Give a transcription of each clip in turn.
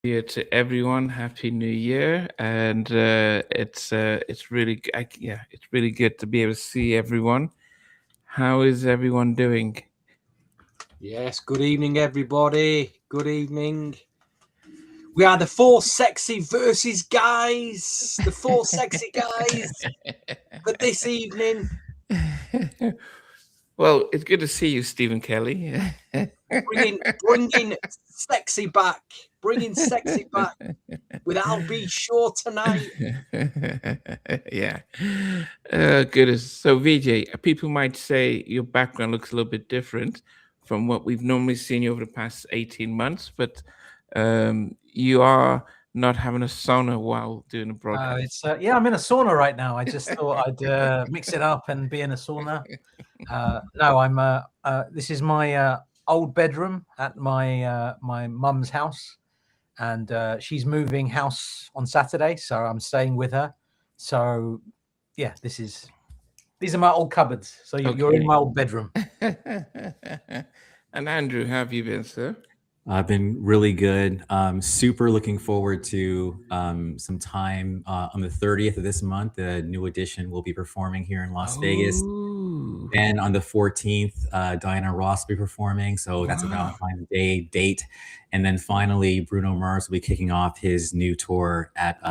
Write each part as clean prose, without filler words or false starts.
Year to everyone. Happy New Year, and it's really yeah, it's really good to be able to see everyone. How is everyone doing? Yes, good evening, everybody. Good evening. We are the four sexy verses guys. The four sexy guys for this evening. Well, it's good to see you, Stephen Kelly. Bringing sexy back. Bringing sexy back with I'll Be Sure tonight. Yeah. Goodness. So, VJ, people might say your background looks a little bit different from what we've normally seen you over the past 18 months, but you are not having a sauna while doing a broadcast. Yeah, I'm in a sauna right now. I just thought I'd mix it up and be in a sauna. No, I'm. This is my old bedroom at my mum's house, and she's moving house on Saturday, so I'm staying with her. So, yeah, these are my old cupboards. So you're in my old bedroom. And Andrew, how have you been, sir? I've been really good. Super looking forward to some time on the 30th of this month. The new edition will be performing here in Las Vegas. And on the 14th, Diana Ross will be performing. So that's a Valentine's Day date. And then finally, Bruno Mars will be kicking off his new tour at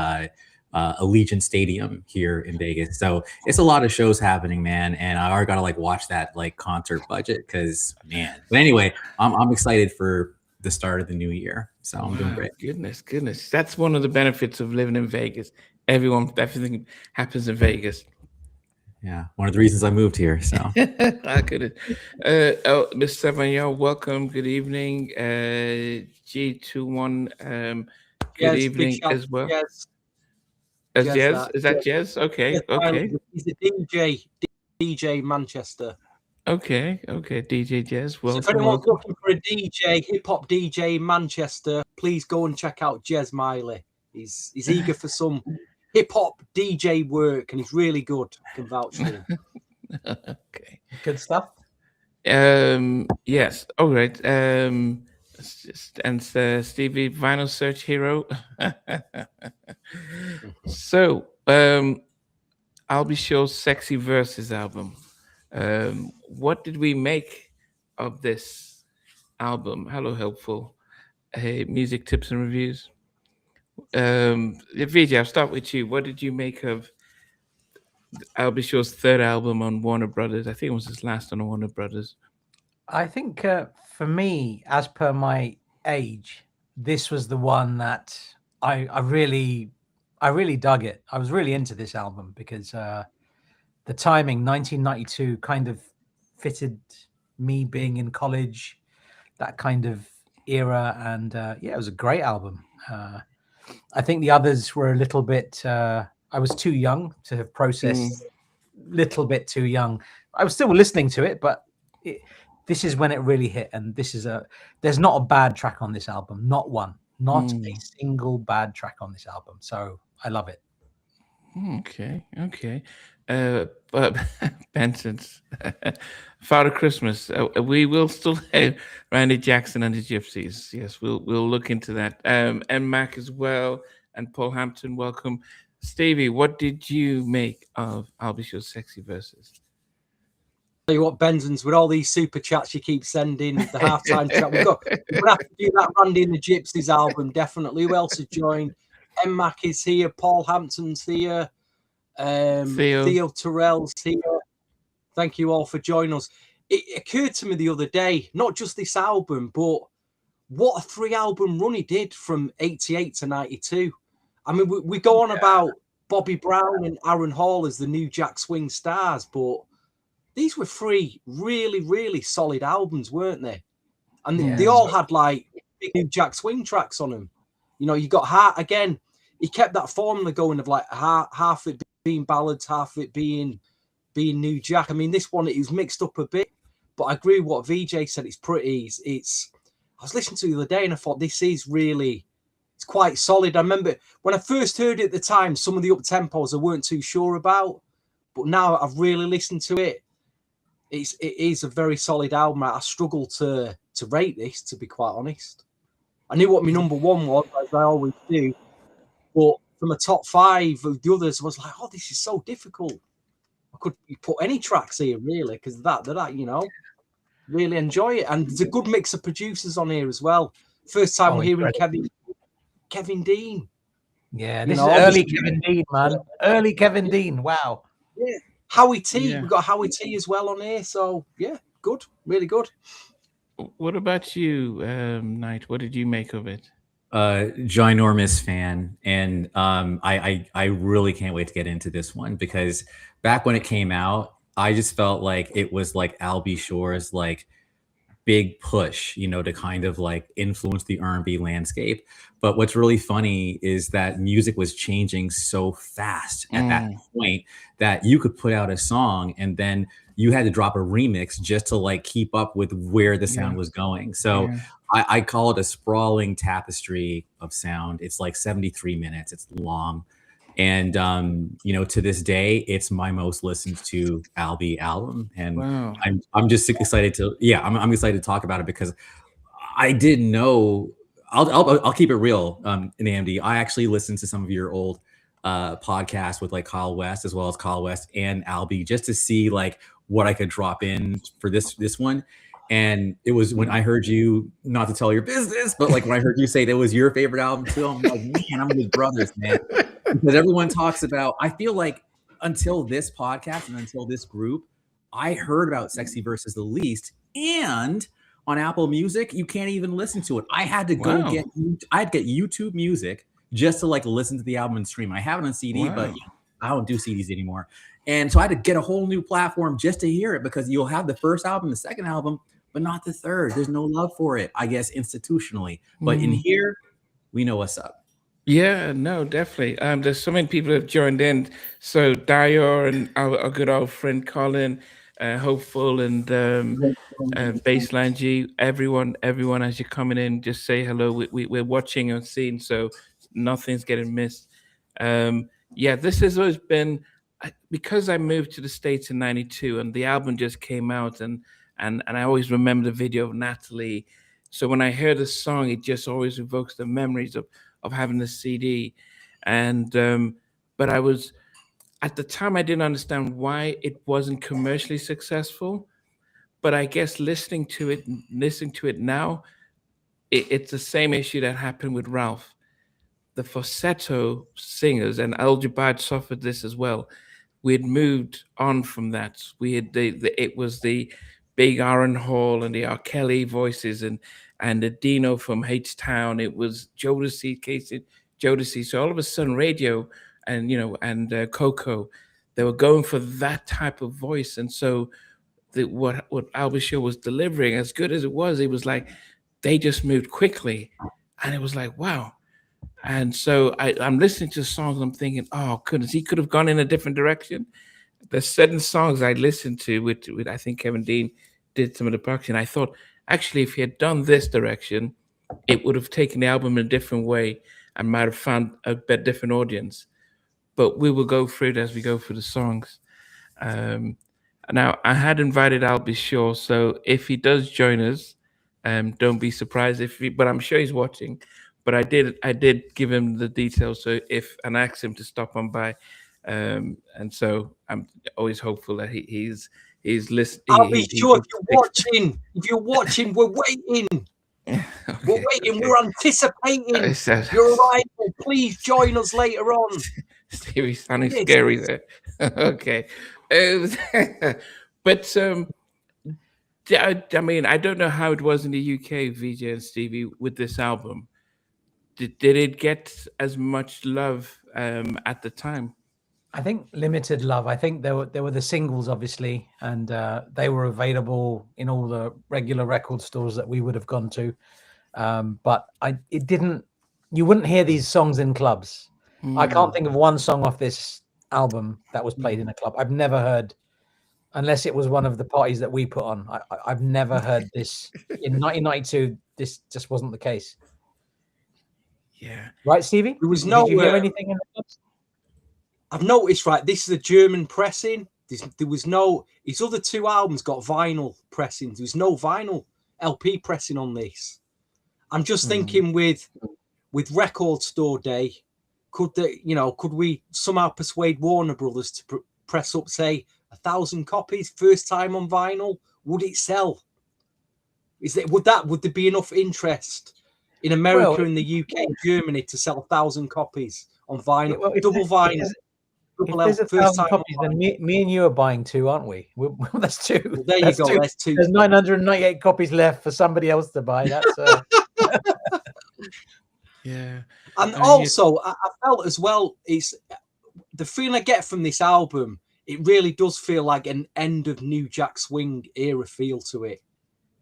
Allegiant Stadium here in Vegas. So it's a lot of shows happening, man. And I already got to watch that concert budget because, man. But anyway, I'm excited for the start of the new year. So I'm doing great. Goodness. That's one of the benefits of living in Vegas. Everything happens in Vegas. Yeah, one of the reasons I moved here. So Mr. Savagnon, welcome. Good evening. G21, good evening as well. Yes. Jez? Is that Jez? Okay, yes, okay. He's a DJ Manchester. Okay, DJ Jez. So if anyone's looking for a DJ, hip hop DJ in Manchester, please go and check out Jez Miley. He's eager for some hip hop DJ work, and he's really good. I can vouch for him. Okay, good stuff. Yes. All right. And Stevie, Vinyl Search Hero. So, I'll Be Sure's Sexy Verses album. What did we make of this album? Hello, Helpful. Hey, music tips and reviews. Vijay, I'll start with you. What did you make of I'll Be Sure's third album on Warner Brothers? I think it was his last on Warner Brothers. I think for me, as per my age, this was the one that I really dug it. I was really into this album because the timing, 1992, kind of fitted me being in college, that kind of era. And yeah, it was a great album. I think the others were a little bit, I was too young to have processed, little bit too young. I was still listening to it, but this is when it really hit. And there's not a bad track on this album. Not one, not a single bad track on this album. So I love it. Okay. But Benson's Father Christmas. We will still have Randy Jackson and the Gypsies. Yes, we'll look into that. And Mac as well, and Paul Hampton. Welcome, Stevie. What did you make of I'll Be Sure's Sexy Verses? Tell you what, Benson's, with all these super chats you keep sending, the halftime chat, we're going to have to do that Randy and the Gypsies album. Definitely. Who else has joined? M Mac is here. Paul Hampton's here. Theo Terrell's here. Thank you all for joining us. It occurred to me the other day, not just this album, but what a 3-album run he did from 88 to 92. I mean, we go on about Bobby Brown and Aaron Hall as the new Jack Swing stars, but these were 3 really, really solid albums, weren't they? And they all had big new Jack Swing tracks on them. You know, you got Heart again. He kept that formula going of half it being ballads, half it being new Jack. I mean, this one, it was mixed up a bit, but I agree with what VJ said. It's pretty. I was listening to it the other day and I thought this is really, it's quite solid. I remember when I first heard it at the time, some of the up tempos I weren't too sure about, but now I've really listened to it. It is a very solid album. I struggle to rate this, to be quite honest. I knew what my number one was, as I always do. But from a top 5 of the others, I was like, oh, this is so difficult. I could put any tracks here, really, because that, you know, really enjoy it. And there's a good mix of producers on here as well. First time we're hearing Kevin Dean. Yeah, this is early Kevin Dean, man. Early Kevin Dean. Wow. Yeah. Howie T. We've got Howie T as well on here. So, yeah, good. Really good. What about you, Knight? What did you make of it? Ginormous fan, and I really can't wait to get into this one, because back when it came out, I just felt like it was like Albie Shore's like big push, you know, to kind of like influence the R&B landscape. But what's really funny is that music was changing so fast at that point that you could put out a song and then you had to drop a remix just to like keep up with where the sound was going. So I call it a sprawling tapestry of sound. It's like 73 minutes. It's long. And, you know, to this day, it's my most listened to Albie album. And I'm just excited to, I'm excited to talk about it, because I didn't know, I'll keep it real, in AMD. I actually listened to some of your old podcasts with like Kyle West, as well as Kyle West and Albie, just to see like what I could drop in for this one. And it was when I heard you, not to tell your business, but like when I heard you say that was your favorite album too, I'm like, man, I'm with brothers, man. Because everyone talks about, I feel like until this podcast and until this group, I heard about Sexy Versus the Least, and on Apple Music, you can't even listen to it. I had to go get YouTube Music just to like listen to the album and stream. I have it on CD, but I don't do CDs anymore. And so I had to get a whole new platform just to hear it, because you'll have the first album, the second album, but not the third. There's no love for it, I guess, institutionally. But in here, we know what's up. Yeah, no, definitely. There's so many people have joined in. So Dio and our good old friend Colin, Hopeful, and Baseline G, everyone as you're coming in, just say hello. We're watching and seeing, so nothing's getting missed. This has always been, because I moved to the States in '92 and the album just came out, and I always remember the video of Natalie. So when I hear the song, it just always evokes the memories of having the CD. And but I was, at the time, I didn't understand why it wasn't commercially successful. But I guess listening to it now, it's the same issue that happened with Ralph. The falsetto singers, and Al Jabbar suffered this as well. We had moved on from that. We had it was the big Aaron Hall and the R. Kelly voices, and the Dino from H-Town. It was Jodeci. So all of a sudden, radio and Coco, they were going for that type of voice. And so what Albert Shaw was delivering, as good as it was like they just moved quickly, and it was like, wow. And so I'm listening to songs, and I'm thinking, oh goodness, he could have gone in a different direction. There's certain songs I listened to with I think Kevin Dean did some of the production. I thought, actually, if he had done this direction, it would have taken the album in a different way and might have found a bit different audience. But we will go through it as we go through the songs. Now, I had invited Albie Shaw, so if he does join us, don't be surprised but I'm sure he's watching. But I did give him the details, so and asked him to stop on by, and so I'm always hopeful that he's listening. Albie Shaw, if you're watching, we're waiting. Okay, we're waiting. We're anticipating your arrival. Please join us later on. Stevie sounding scary there. Okay, but I mean, I don't know how it was in the UK, VJ and Stevie, with this album. Did it get as much love at the time? I think limited love. I think there were the singles, obviously, and they were available in all the regular record stores that we would have gone to. But you wouldn't hear these songs in clubs. I can't think of one song off this album that was played in a club. I've never heard, unless it was one of the parties that we put on. I've never heard this in 1992. This just wasn't the case. Yeah. Right, Stevie? There was Did you hear anything in the clubs? I've noticed, right, this is a German pressing. There was no, his other two albums got vinyl pressings. There was no vinyl LP pressing on this. I'm just thinking with Record Store Day, could we somehow persuade Warner Brothers to press up, say, 1,000 copies first time on vinyl? Would it sell? Would there be enough interest in America, in the UK, and Germany to sell 1,000 copies on vinyl? Well, double vinyl. If there's 1,000 copies, then me and you are buying 2, aren't we? That's 2. Well, there you go. 2. That's 2. There's 998 copies left for somebody else to buy. That's yeah. And also, I felt as well, it's the feeling I get from this album. It really does feel like an end of New Jack Swing era feel to it.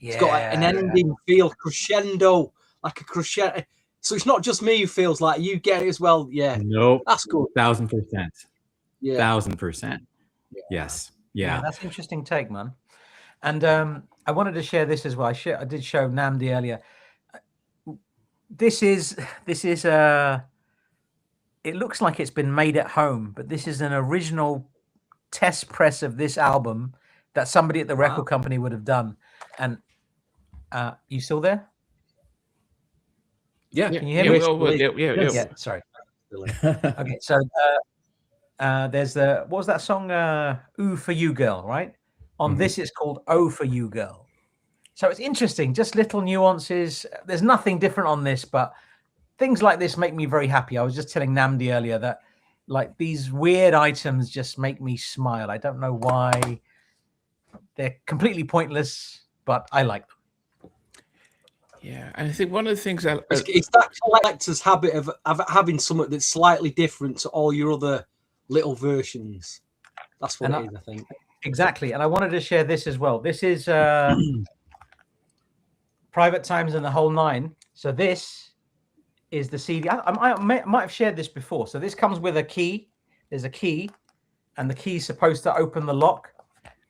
It's got like an ending feel, crescendo, like a crescendo. So it's not just me who feels like you get it as well. Yeah. Nope. That's good. 1,000%. Yeah. 1,000%. Yes. Yeah. That's an interesting take, man. And I wanted to share this as well. I did show Namdi earlier. This is it looks like it's been made at home, but this is an original test press of this album that somebody at the record company would have done. And you still there? Yeah. Can you hear me? Yeah. Yeah. Sorry. Okay. So there's what was that song? "Ooh for You, Girl." Right. On this, it's called "Oh for You, Girl." So it's interesting. Just little nuances. There's nothing different on this, but things like this make me very happy. I was just telling Namdi earlier that like these weird items just make me smile. I don't know why. They're completely pointless, but I like them. Yeah, and I think one of the things it's that collector's habit of having something that's slightly different to all your other little versions. That's what it is, I think. Exactly. And I wanted to share this as well. This is Private Times and the Whole Nine. So this is the CD. I might have shared this before. So this comes with a key. There's a key, and the key is supposed to open the lock,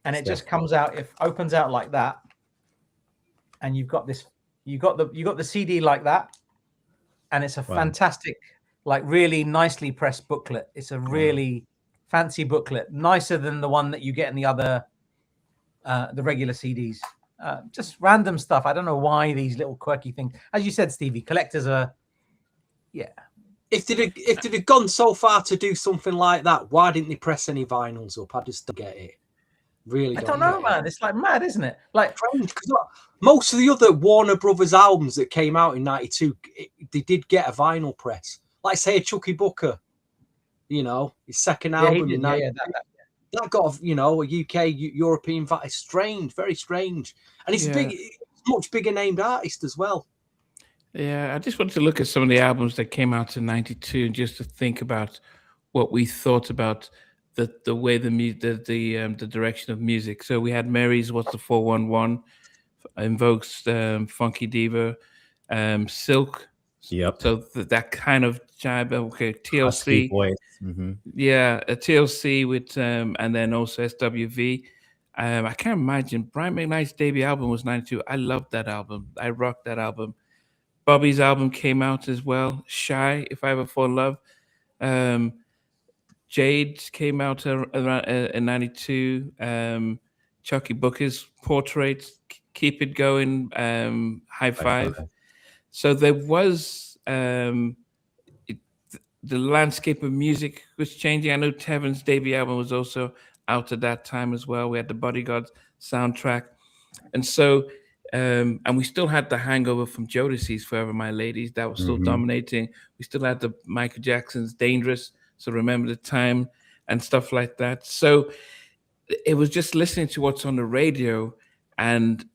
and it just comes out. It opens out like that, and you've got this. You got the CD like that, and it's a fantastic, like really nicely pressed booklet. It's a really fancy booklet, nicer than the one that you get in the other, the regular CDs. Just random stuff. I don't know why these little quirky things. As you said, Stevie, collectors are, If they'd have gone so far to do something like that, why didn't they press any vinyls up? I just don't get it. Really, I don't know, man. It's like mad, isn't it? Like because most of the other Warner Brothers albums that came out in '92, they did get a vinyl press. Like say Chucky Booker, his second album in '92. That got a UK European vibe. It's strange, very strange, and it's much bigger named artist as well. Yeah, I just wanted to look at some of the albums that came out in '92 and just to think about what we thought about the way the direction of music. So we had Mary's "What's the 411," Invokes "Funky Diva," Silk. Yep. So that kind of jive. Okay, TLC. Yeah, a TLC with and then also SWV. I can't imagine. Brian McKnight's debut album was '92. I loved that album. I rocked that album. Bobby's album came out as well. Shy, If I Ever Fall in Love. Jade came out around in '92. Chucky Booker's Portrait, Keep It Going, High Five. So there was the landscape of music was changing. I know Tevin's debut album was also out at that time as well. We had the Bodyguard soundtrack, and so and we still had the hangover from Jodeci's "Forever My Ladies" that was still dominating. We still had the Michael Jackson's "Dangerous," so Remember the Time and stuff like that. So it was just listening to what's on the radio, and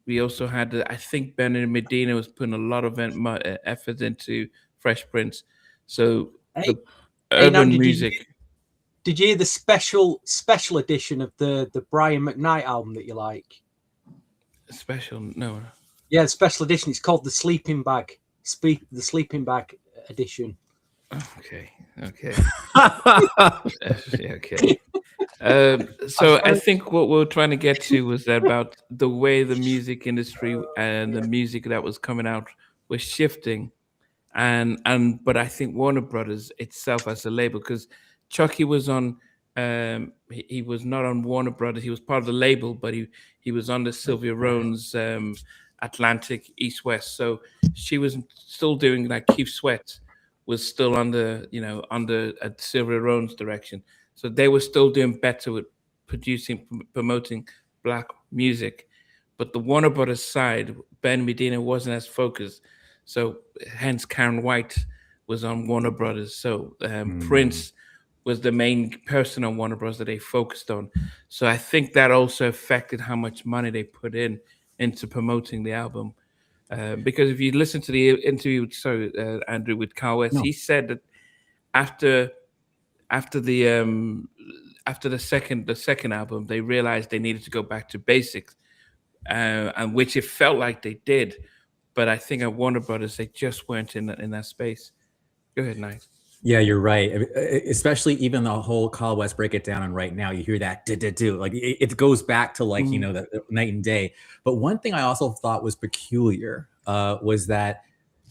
we also had, I think Bernard Medina was putting a lot of effort into Fresh Prince. So the urban music. Did you hear the special edition of the Brian McKnight album that you like? Special? No. Yeah, the special edition. It's called the Sleeping Bag. The Sleeping Bag edition. Okay. Okay. So I think what we're trying to get to was about the way the music industry and the music that was coming out was shifting, but I think Warner Brothers itself as a label, because Chucky was on, he was not on Warner Brothers. He was part of the label, but he was under Sylvia Rhone's Atlantic east west. So she was still doing like Keith Sweat was still under at Sylvia Rhone's direction. So they were still doing better with producing, promoting black music. But the Warner Brothers side, Ben Medina wasn't as focused. So hence Karen White was on Warner Brothers. So Prince was the main person on Warner Bros. That they focused on. So I think that also affected how much money they put into promoting the album. Because if you listen to the interview, Andrew, with Carl West, he said that after the second album, they realized they needed to go back to basics, and which it felt like they did. But I think at Warner Brothers, they just weren't in that space. Go ahead, Knight. Yeah, you're right. I mean, especially even the whole Carl West Break It Down, and right now you hear that do like it goes back to like the night and day. But one thing I also thought was peculiar was that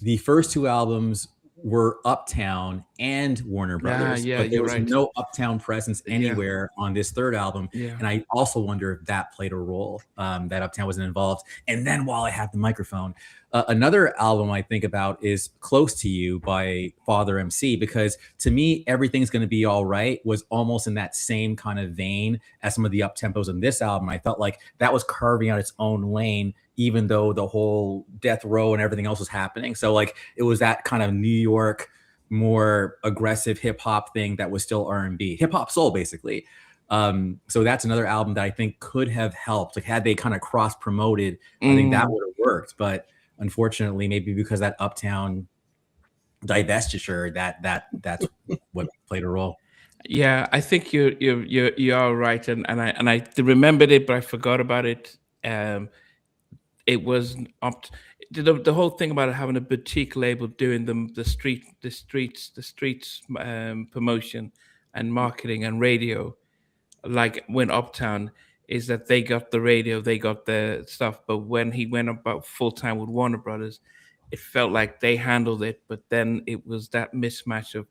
the first two albums were Uptown and Warner Brothers, but there was no Uptown presence anywhere on this third album. And I also wonder if that played a role, that Uptown wasn't involved. And then while I have the microphone, another album I think about is Close to You by Father MC, because to me, Everything's Gonna Be All Right was almost in that same kind of vein as some of the up-tempos in this album. I felt like that was carving out its own lane, even though the whole Death Row and everything else was happening. So like it was that kind of New York, more aggressive hip hop thing that was still R&B, hip hop soul, basically. So that's another album that I think could have helped. Like had they kind of cross promoted, I think that would have worked. But unfortunately, maybe because that Uptown divestiture, that's what played a role. Yeah, I think you are right, and I remembered it, but I forgot about it. It was the whole thing about having a boutique label doing the streets promotion and marketing and radio, like when Uptown, is that they got the radio, they got the stuff, but when he went about full time with Warner Brothers, it felt like they handled it, but then it was that mismatch of,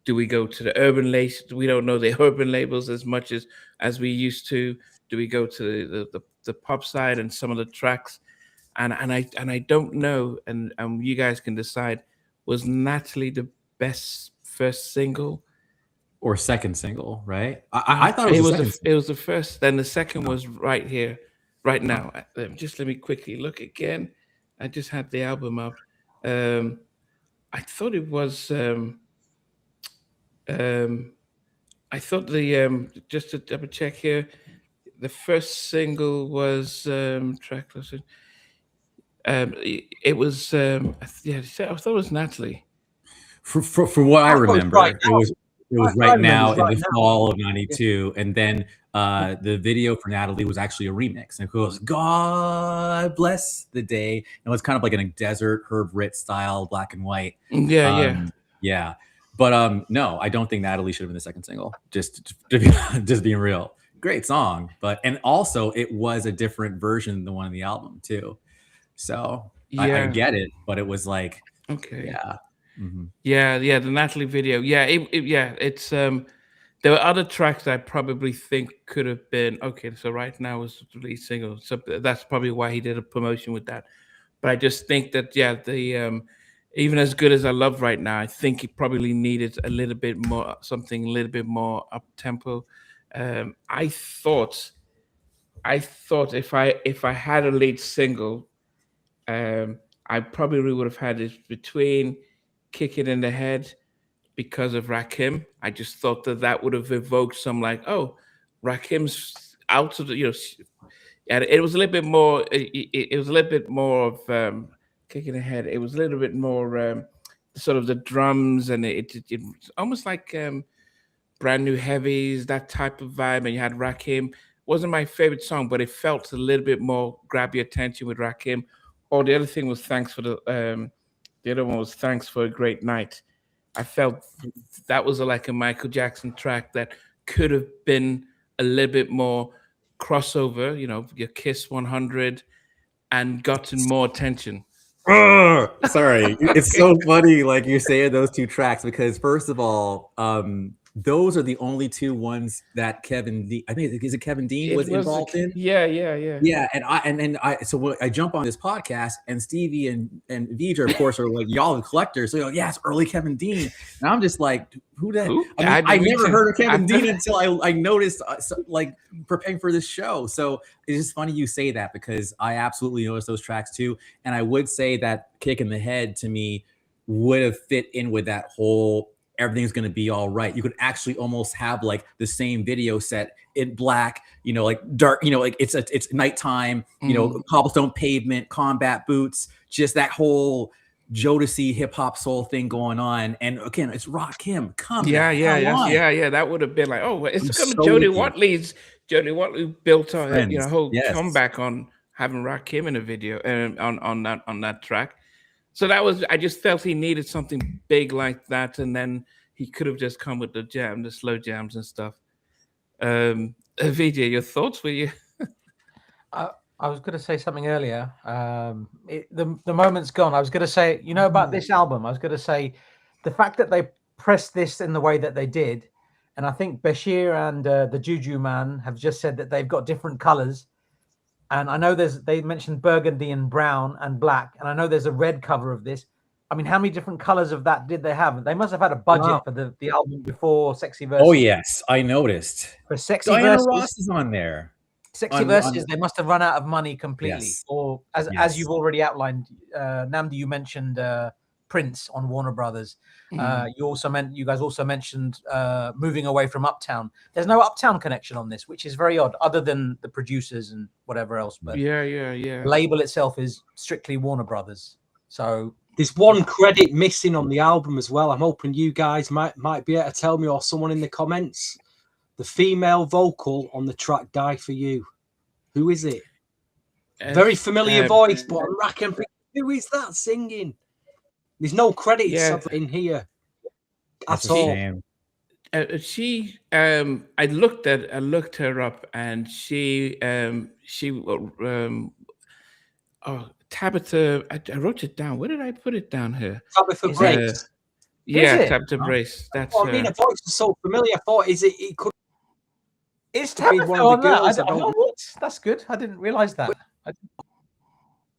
do we go to the urban labels? We don't know the urban labels as much as we used to. Do we go to the pop side and some of the tracks? And I don't know, and you guys can decide. Was Natalie the best first single or second single? Right? I thought it was the first. Then the second was Right Here, Right Now. Just let me quickly look again. I just had the album up. I thought it was. I thought just to double check here, the first single was track listed. It was I thought it was Natalie. For what I remember, it was Right Now in the fall of '92, and then the video for Natalie was actually a remix, and it goes God Bless the Day, and it was kind of like in a desert Herb Ritts style, black and white. Yeah. But no, I don't think Natalie should have been the second single. Just being real, great song, and also it was a different version than the one in the album too. So I get it, but it was like the Natalie video. It's there were other tracks that I probably think could have been okay. So Right Now was the lead single, so that's probably why he did a promotion with that. But I just think that even as good as I love Right Now, I think he probably needed a little bit more, something a little bit more up tempo. I thought if I had a lead single, I probably would have had it between Kick It in the Head, because of Rakim. I just thought that would have evoked some like, oh, Rakim's out of the, and it was a little bit more. It was a little bit more of Kicking Ahead. It was a little bit more sort of the drums, and it almost like Brand New Heavies, that type of vibe. And you had Rakim. Wasn't my favorite song, but it felt a little bit more grab your attention with Rakim. Or the other thing was the other one was Thanks for a Great Night. I felt that was like a Michael Jackson track that could have been a little bit more crossover, your Kiss 100, and gotten more attention. Sorry, it's so funny like you're saying those two tracks, because first of all, those are the only two ones that Kevin Dean, I think, is it Kevin Dean was involved in? Yeah. Yeah, and I so when I jump on this podcast, and Stevie and Vidra, of course, are like, y'all are collectors. So yeah, it's early Kevin Dean, and I'm just like, who that? Who? I mean, I never heard of Kevin I- Dean until I noticed, like, preparing for this show. So it's just funny you say that, because I absolutely noticed those tracks too, and I would say that Kick in the Head to me would have fit in with that whole everything's going to be all right. You could actually almost have like the same video set in black, you know, like dark, you know, like it's nighttime, you know, cobblestone pavement, combat boots, just that whole Jodeci hip hop soul thing going on. And again, it's Rakim. Come Yeah. on. That would have been like, oh, it's I'm gonna so Jody with you. Watley's. Jody Watley built a Friends, whole yes. comeback on having Rakim in a video on that track. So that was, I just felt he needed something big like that, and then he could have just come with the slow jams and stuff. Vijay, your thoughts? Were you? I was going to say something earlier. The moment's gone. I was going to say, you know, about this album. I was going to say the fact that they pressed this in the way that they did, and I think Bashir and the Juju Man have just said that they've got different colors. And I know they mentioned burgundy and brown and black, and I know there's a red cover of this. I mean, how many different colors of that did they have? They must have had a budget for the album before Sexy Verses. Oh yes, I noticed. For Sexy Diana Verses, Ross is on there. Sexy Verses, they must have run out of money completely. Yes. Or as you've already outlined, Namdi, you mentioned Prince on Warner Brothers. You guys also mentioned moving away from Uptown. There's no Uptown connection on this, which is very odd, other than the producers and whatever else. But Yeah. the label itself is strictly Warner Brothers. So there's one credit missing on the album as well. I'm hoping you guys might be able to tell me, or someone in the comments. The female vocal on the track "Die for You." Who is it? Very familiar voice, but I'm racking. Who is that singing? There's no credits in here at all. I looked her up, and she Tabitha. I wrote it down. Where did I put it down here? Tabitha Brace. Tabitha Brace. That's. I mean, the voice is so familiar. I thought, it could. It's Tabitha one of the girls. That's good. I didn't realize that.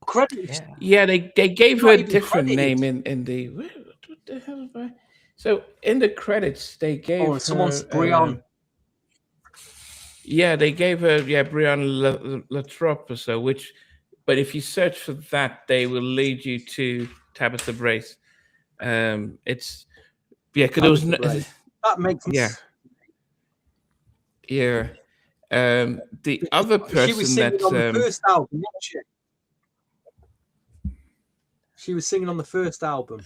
Credits. Yeah, they gave her a different name in the. What the hell is I? So in the credits, they gave her. Someone's Brian. They gave her Brian Latrobe or so. But if you search for that, they will lead you to Tabitha Brace. It's because there was that makes sense. Yeah. The other person she was singing on the first album, wasn't she? She was singing on the first album.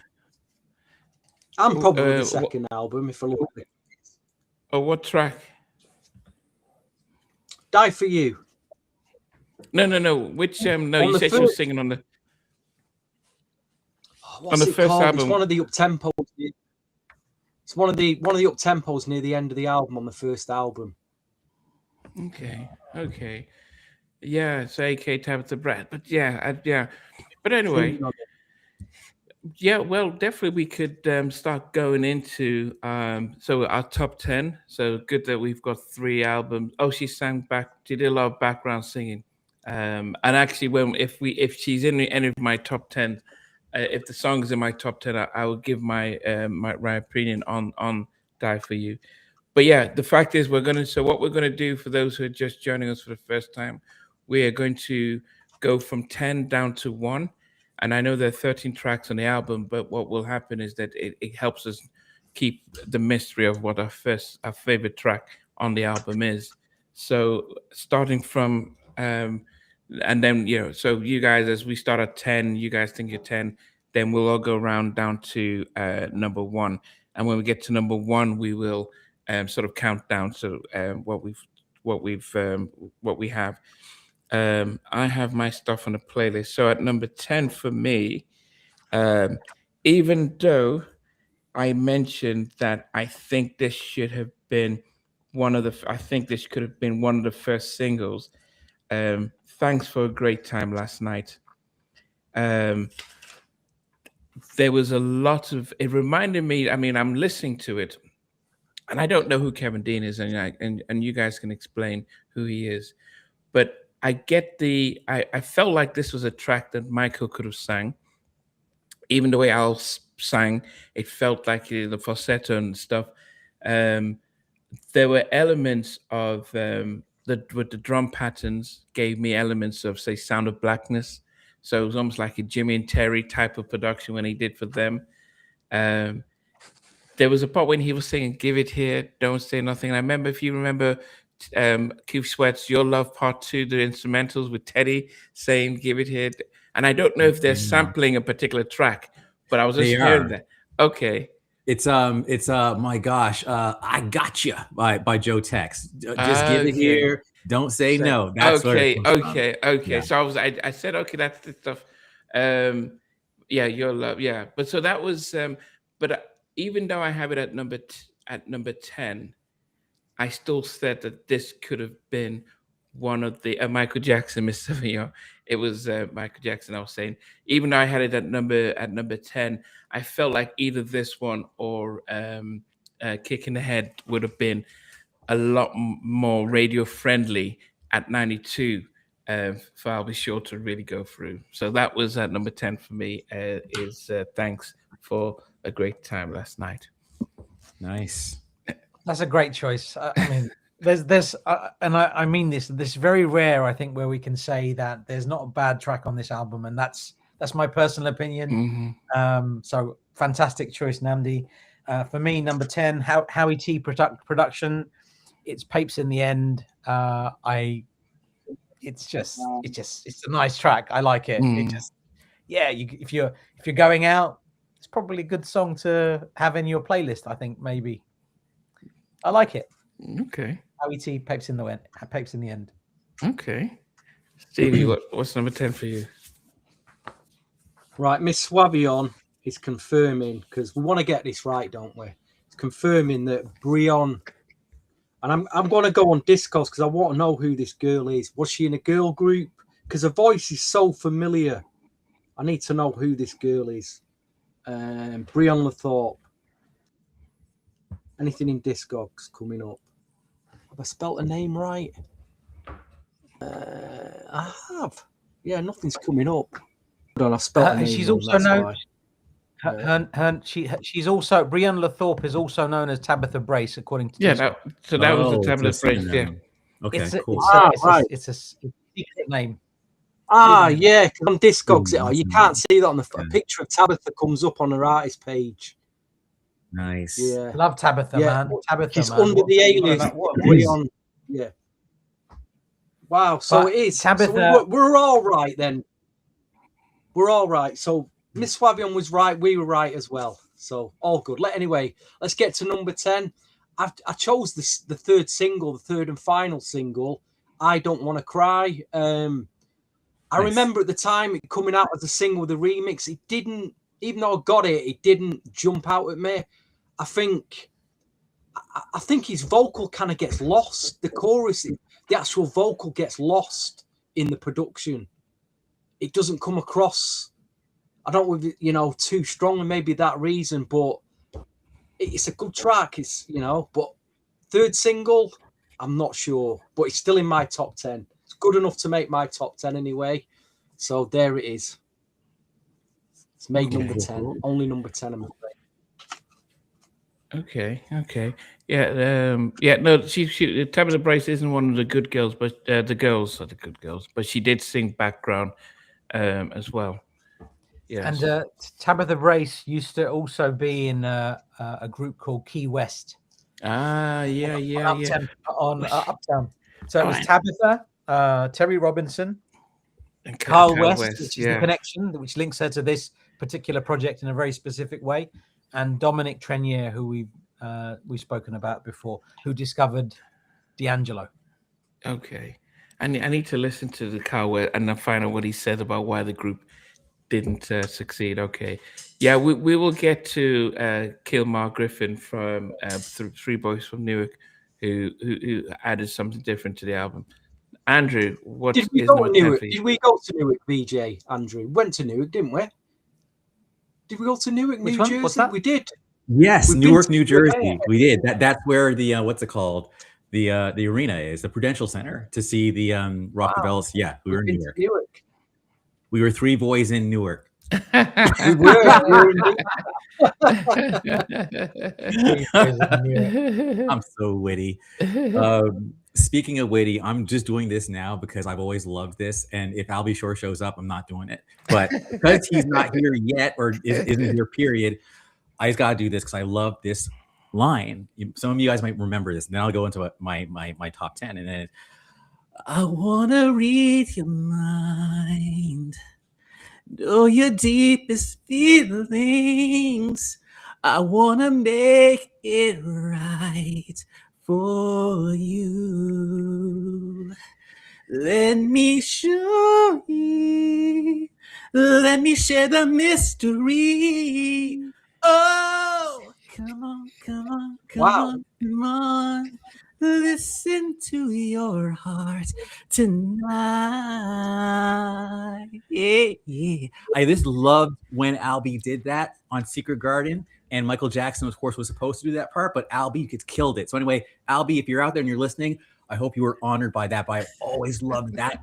And probably the second album, if I look at it. Oh, what track? Die for You. No. Which no, you said she was singing on the on the first album. It's one of the up tempos. It's one of the up tempos near the end of the album on the first album. Okay. Yeah, it's AK Tabitha Brace. But But anyway. Yeah, well, definitely we could start going into so our top 10. So good that we've got 3 albums. Oh, she did a lot of background singing. And actually if she's in any of my top 10, if the song is in my top 10, I will give my opinion on Die for You. But yeah, the fact is what we're gonna do for those who are just joining us for the first time, we are going to go from 10 down to 1. And I know there are 13 tracks on the album, but what will happen is that it helps us keep the mystery of what our favorite track on the album is. So starting from and then so you guys, as we start at 10, you guys think you're 10, then we'll all go around down to number 1. And when we get to number 1, we will sort of count down to what we have. I have my stuff on the playlist. So at number 10 for me, even though I mentioned that I think this should have been this could have been one of the first singles. Thanks for a Great Time Last Night. There was a lot of, it reminded me, I mean, I'm listening to it and I don't know who Kevin Dean is, and you guys can explain who he is, but I get I felt like this was a track that Michael could have sang. Even the way Al sang, it felt like the falsetto and stuff. Um, there were elements of with the drum patterns gave me elements of, say, Sound of Blackness. So it was almost like a Jimmy and Terry type of production when he did for them. Um, there was a part when he was singing "Give It Here, Don't Say Nothing." And I remember, if you remember, Keith Sweat's "Your Love Part 2," the instrumentals with Teddy saying "Give It Here," and I don't know if they're sampling a particular track, but I was just hearing that. Okay. It's my gosh, I Gotcha by Joe Tex. Just give it here, don't say no. That's okay. Yeah. So I said, okay, that's the stuff. Yeah, Your Love, yeah. But so that was but even though I have it at number 10, I still said that this could have been one of the Michael Jackson, Mr. Villon. It was Michael Jackson. I was saying, even though I had it at number 10, I felt like either this one or Kick in the Head would have been a lot more radio friendly at 92. For I'll Be Sure to really go through. So that was at number 10 for me. Is Thanks for a Great Time Last Night. Nice. That's a great choice. I mean, there's and I mean this is very rare, I think, where we can say that there's not a bad track on this album, and that's my personal opinion. Mm-hmm. So fantastic choice, Namdi. For me, number 10, Howie T production. It's Papes in the End. It's a nice track. I like it. It just, if you're going out, it's probably a good song to have in your playlist. I think maybe. I like it. Okay. Howie T, Papes in the End. Okay. Stevie, what's number 10 for you? Right, Miss Swabion is confirming, because we want to get this right, don't we? It's confirming that Brion, and I'm going to go on Discogs because I want to know who this girl is. Was she in a girl group? Because her voice is so familiar. I need to know who this girl is. Brion Lathorpe. Anything in Discogs coming up? Have I spelt her name right? I have. Yeah, nothing's coming up. Hold on, I've spelled her name She's wrong, also known. why. She's also Brion Lathorpe is also known as Tabitha Brace, according to that was the Tabitha Brace. Yeah. Okay, cool. It's a secret name. Yeah, because on Discogs, you can't see that on a picture of Tabitha comes up on her artist page. Nice. Yeah, Love Tabitha, man. Tabitha, she's man. under the alias. Brion. Yeah. Wow. So it is Tabitha. So we're all right then. We're all right. So Miss Swabion was right. We were right as well. So all good. Anyway, let's get to number 10. I chose the third single, the third and final single. I Don't Want to Cry. I remember at the time it coming out as a single with a remix. It didn't, even though I got it, it didn't jump out at me. I think his vocal kind of gets lost. The chorus, the actual vocal gets lost in the production. It doesn't come across, I don't know, too strongly, maybe that reason, but it's a good track. It's, but third single, I'm not sure, but it's still in my top 10. It's good enough to make my top 10 anyway. So there it is. It's made number 10. Only number 10, I'm afraid. Okay. No, she Tabitha Brace isn't one of the good girls, but the girls are the good girls. But she did sing background as well. Yeah. And Tabitha Brace used to also be in a group called Key West. On Uptown. So it was Tabitha, Terry Robinson, and Carl West, which is the connection which links her to this particular project in a very specific way, and Dominic Trenier, who we've spoken about before, who discovered D'Angelo. Okay, I need to listen to the Carl West and then find out what he said about why the group didn't succeed. Okay, yeah, we will get to Kilmar Griffin from Three Boys from Newark, who added something different to the album. Andrew, what did we go to Newark? Did we go to Newark, BJ? Andrew went to Newark, didn't we? Did we go to Newark, New Jersey? We did. Yes, We've been Newark, to New Newark. Jersey. We did. That's where the what's it called? The arena is, the Prudential Center, to see the Rockefellers. Yeah, we were in We've been to Newark. Newark. We were three boys in Newark. We were indeed. I'm so witty. Speaking of witty, I'm just doing this now because I've always loved this. And if Albie Shore shows up, I'm not doing it. But because he's not here yet, or isn't here, period, I just got to do this because I love this line. Some of you guys might remember this. And then I'll go into my top 10. And then I want to read your mind, know your deepest feelings. I want to make it right for you. Let me show you. Let me share the mystery. Oh, come on, come on, come on, come on. Listen to your heart tonight. Yeah, yeah. I just loved when Albie did that on Secret Garden, and Michael Jackson, of course, was supposed to do that part, but Albie killed it. So anyway, Albie, if you're out there and you're listening, I hope you were honored by that. But I always loved that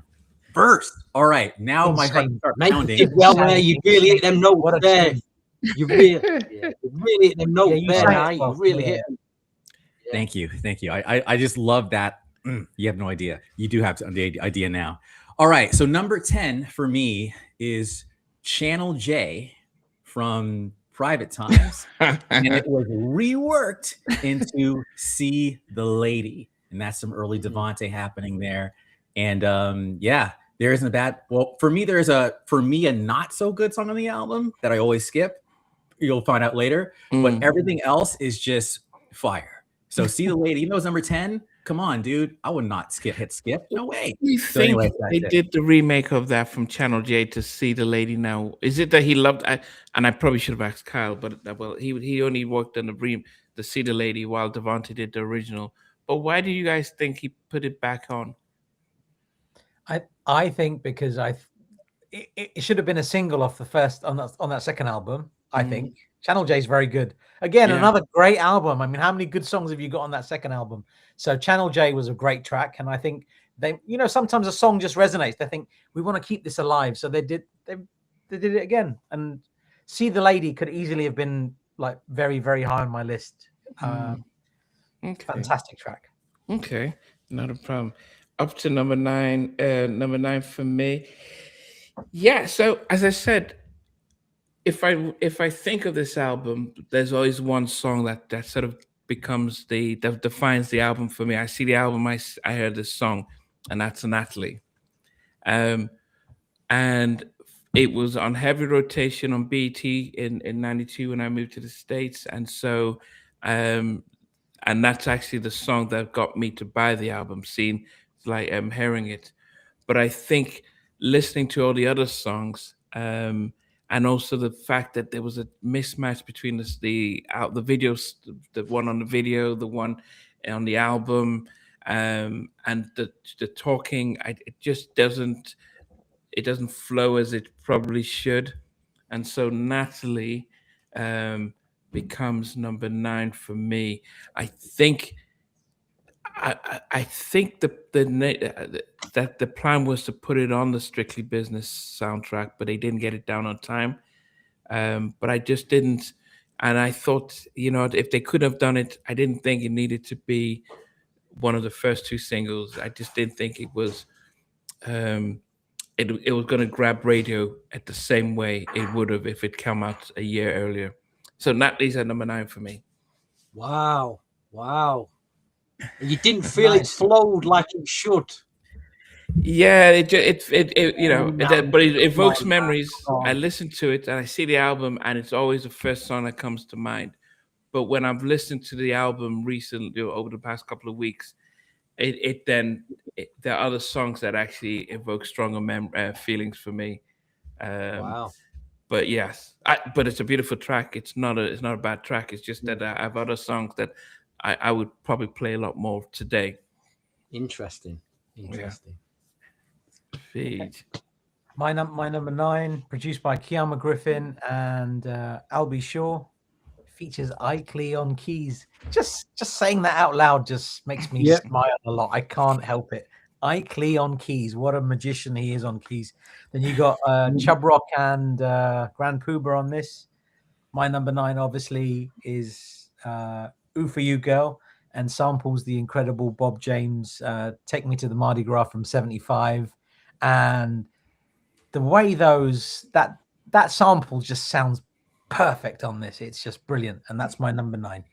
verse. All right, now my heart starts pounding. You did well there. You really hit them notes there. You really hit them notes there, Knight. You really hit them. Thank you. Thank you. I just love that. You have no idea. You do have the idea now. All right. So number 10 for me is Channel J from Private Times. And it was reworked into See the Lady. And that's some early Devante happening there. And yeah, there isn't a bad, well, for me, a not so good song on the album that I always skip. You'll find out later. But everything else is just fire. So See the Lady, even though it's number 10, come on, dude. I would not hit skip. No way. You think anyway, they did the remake of that from Channel J to See the Lady now? Is it that he loved, and I probably should have asked Kyle, but well, he only worked on the See the Lady while Devante did the original. But why do you guys think he put it back on? I think because it should have been a single off the first on that second album. I think Channel J is very good. Again, another great album. I mean, how many good songs have you got on that second album? So Channel J was a great track, and I think they, sometimes a song just resonates. They think we want to keep this alive, so they did it again. And See the Lady could easily have been like very, very high on my list. Fantastic track. Okay, not a problem. Up to number 9. Number 9 for me. Yeah. So as I said, if I think of this album, there's always one song that sort of becomes that defines the album for me. I see the album, I heard this song, and that's Natalie. And it was on heavy rotation on BT in 92 when I moved to the States. And so and that's actually the song that got me to buy the album, hearing it. But I think listening to all the other songs, and also the fact that there was a mismatch between the videos, the one on the video, the one on the album, and the talking, it just doesn't flow as it probably should. And so Natalie becomes number 9 for me. I think that the plan was to put it on the Strictly Business soundtrack, but they didn't get it down on time. But I just didn't, and I thought, if they could have done it, I didn't think it needed to be one of the first 2 singles. I just didn't think it was, it was going to grab radio at the same way it would have if it come out a year earlier. So Natalie's at number 9 for me. Wow. You didn't feel it flowed like it should. Yeah, but it evokes memories. I listen to it and I see the album, and it's always the first song that comes to mind. But when I've listened to the album recently, over the past couple of weeks, there are other songs that actually evoke stronger feelings for me. Wow. But yes, but it's a beautiful track. It's not a bad track. It's just that I have other songs that I would probably play a lot more today. Interesting. Yeah. My number 9, produced by Keama Griffin and Albie Shaw, features Ike on keys. Just saying that out loud just makes me Yep. smile a lot. I can't help it. Ike on keys. What a magician he is on keys. Then you got Chub Rock and Grand Pooba on this. My number 9 obviously is Ooh For You Girl, and samples the incredible Bob James Take Me to the Mardi Gras from 75. And the way that sample just sounds perfect on this. It's just brilliant. And that's my number 9.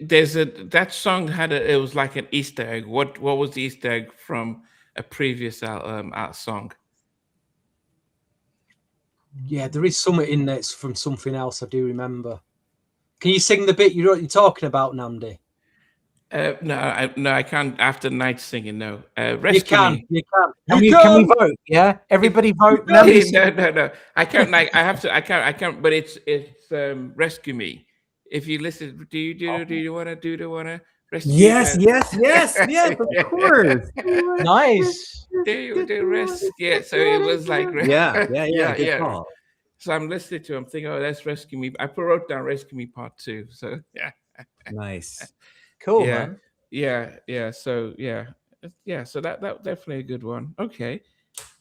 There's that song it was like an Easter egg. What was the Easter egg from a previous song? Yeah, there is something in there from something else I do remember. Can you sing the bit you're talking about, Namdi? No, I can't. After night singing, no. You can. Can we vote? Yeah, everybody vote. No. I can't. Like, I have to. I can't. But it's Rescue Me. If you listen, do you wanna rescue? Yes. Of course. Nice. Do rescue. Yeah. So it was like. Yeah. Good call. So I'm listening to. I'm thinking, oh, that's Rescue Me. I wrote down Rescue Me Part 2. So yeah. Nice. Cool, Yeah. man. Yeah. So So that definitely a good one. Okay,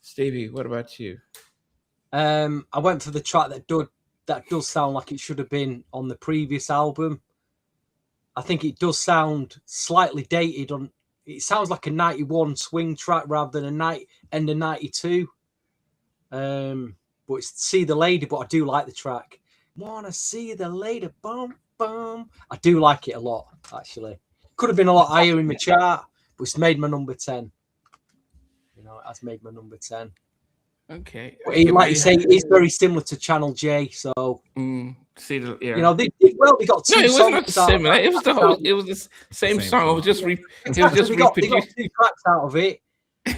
Stevie, what about you? I went for the track that does sound like it should have been on the previous album. I think it does sound slightly dated. It sounds like a 91 swing track rather than end of 92. But it's See the Lady, but I do like the track. Wanna see the lady, bum bum. I do like it a lot, actually. Could have been a lot higher in my chart, but it's made my number 10. You know, it has made my number 10. Okay. But like you say, it's very similar to Channel J. So see the you know, they got two. No, it was songs not similar. It was it was the same song. It was just they got 2 tracks out of it.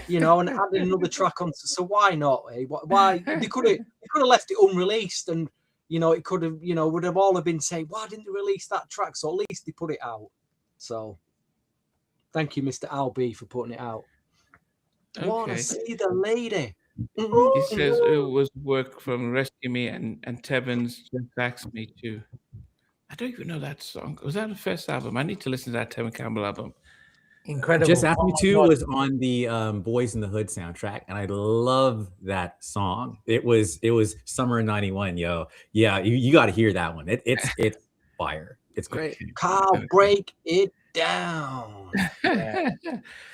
You know, and added another track on. So why not? Eh? Why they could have left it unreleased, and you know, it could have, you know, would have all have been saying, why didn't they release that track? So at least they put it out. So thank you, Mr. Albee, for putting it out. Okay. Wanna see the lady. He says it was work from Rescue Me and Tevins Just Asked Me to. I don't even know that song. Was that the first album? I need to listen to that Tevin Campbell album. Incredible. Just Ask Me To was on the Boys in the Hood soundtrack, and I love that song. It was summer of '91, yo. Yeah, you got to hear that one. It's fire. It's great. Carl, break it down. Yeah.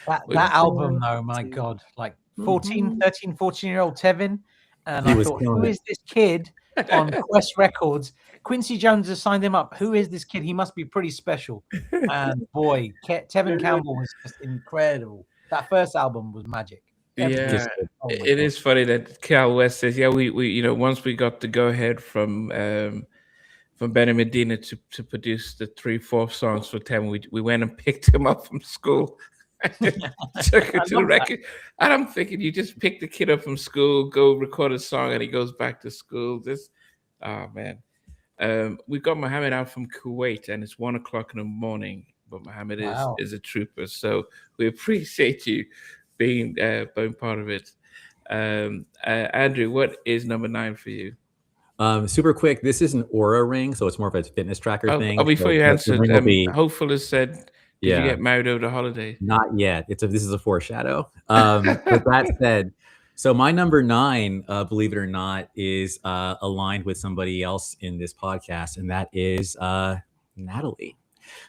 That album, though, my God, like 13, 14-year-old Tevin, and I thought, who is this kid on Quest Records? Quincy Jones has signed him up. Who is this kid? He must be pretty special. And boy, Tevin Campbell was just incredible. That first album was magic. Yeah, it is funny that Cal West says, yeah, we you know, once we got the go ahead from Benny Medina to produce the 3/4 songs for Tevin, we went and picked him up from school. Took it to the record. And I'm thinking, you just pick the kid up from school, go record a song, and he goes back to school. Oh man. We got Mohammed out from Kuwait, and it's 1 o'clock in the morning. But Mohammed is a trooper, so we appreciate you being part of it. Andrew, what is number 9 for you? Super quick. This is an Aura ring, so it's more of a fitness tracker thing. Before you answer, Hopeful has said, Did you get married over the holiday? Not yet. This is a foreshadow. With that said, so my number 9, believe it or not, is aligned with somebody else in this podcast, and that is Natalie.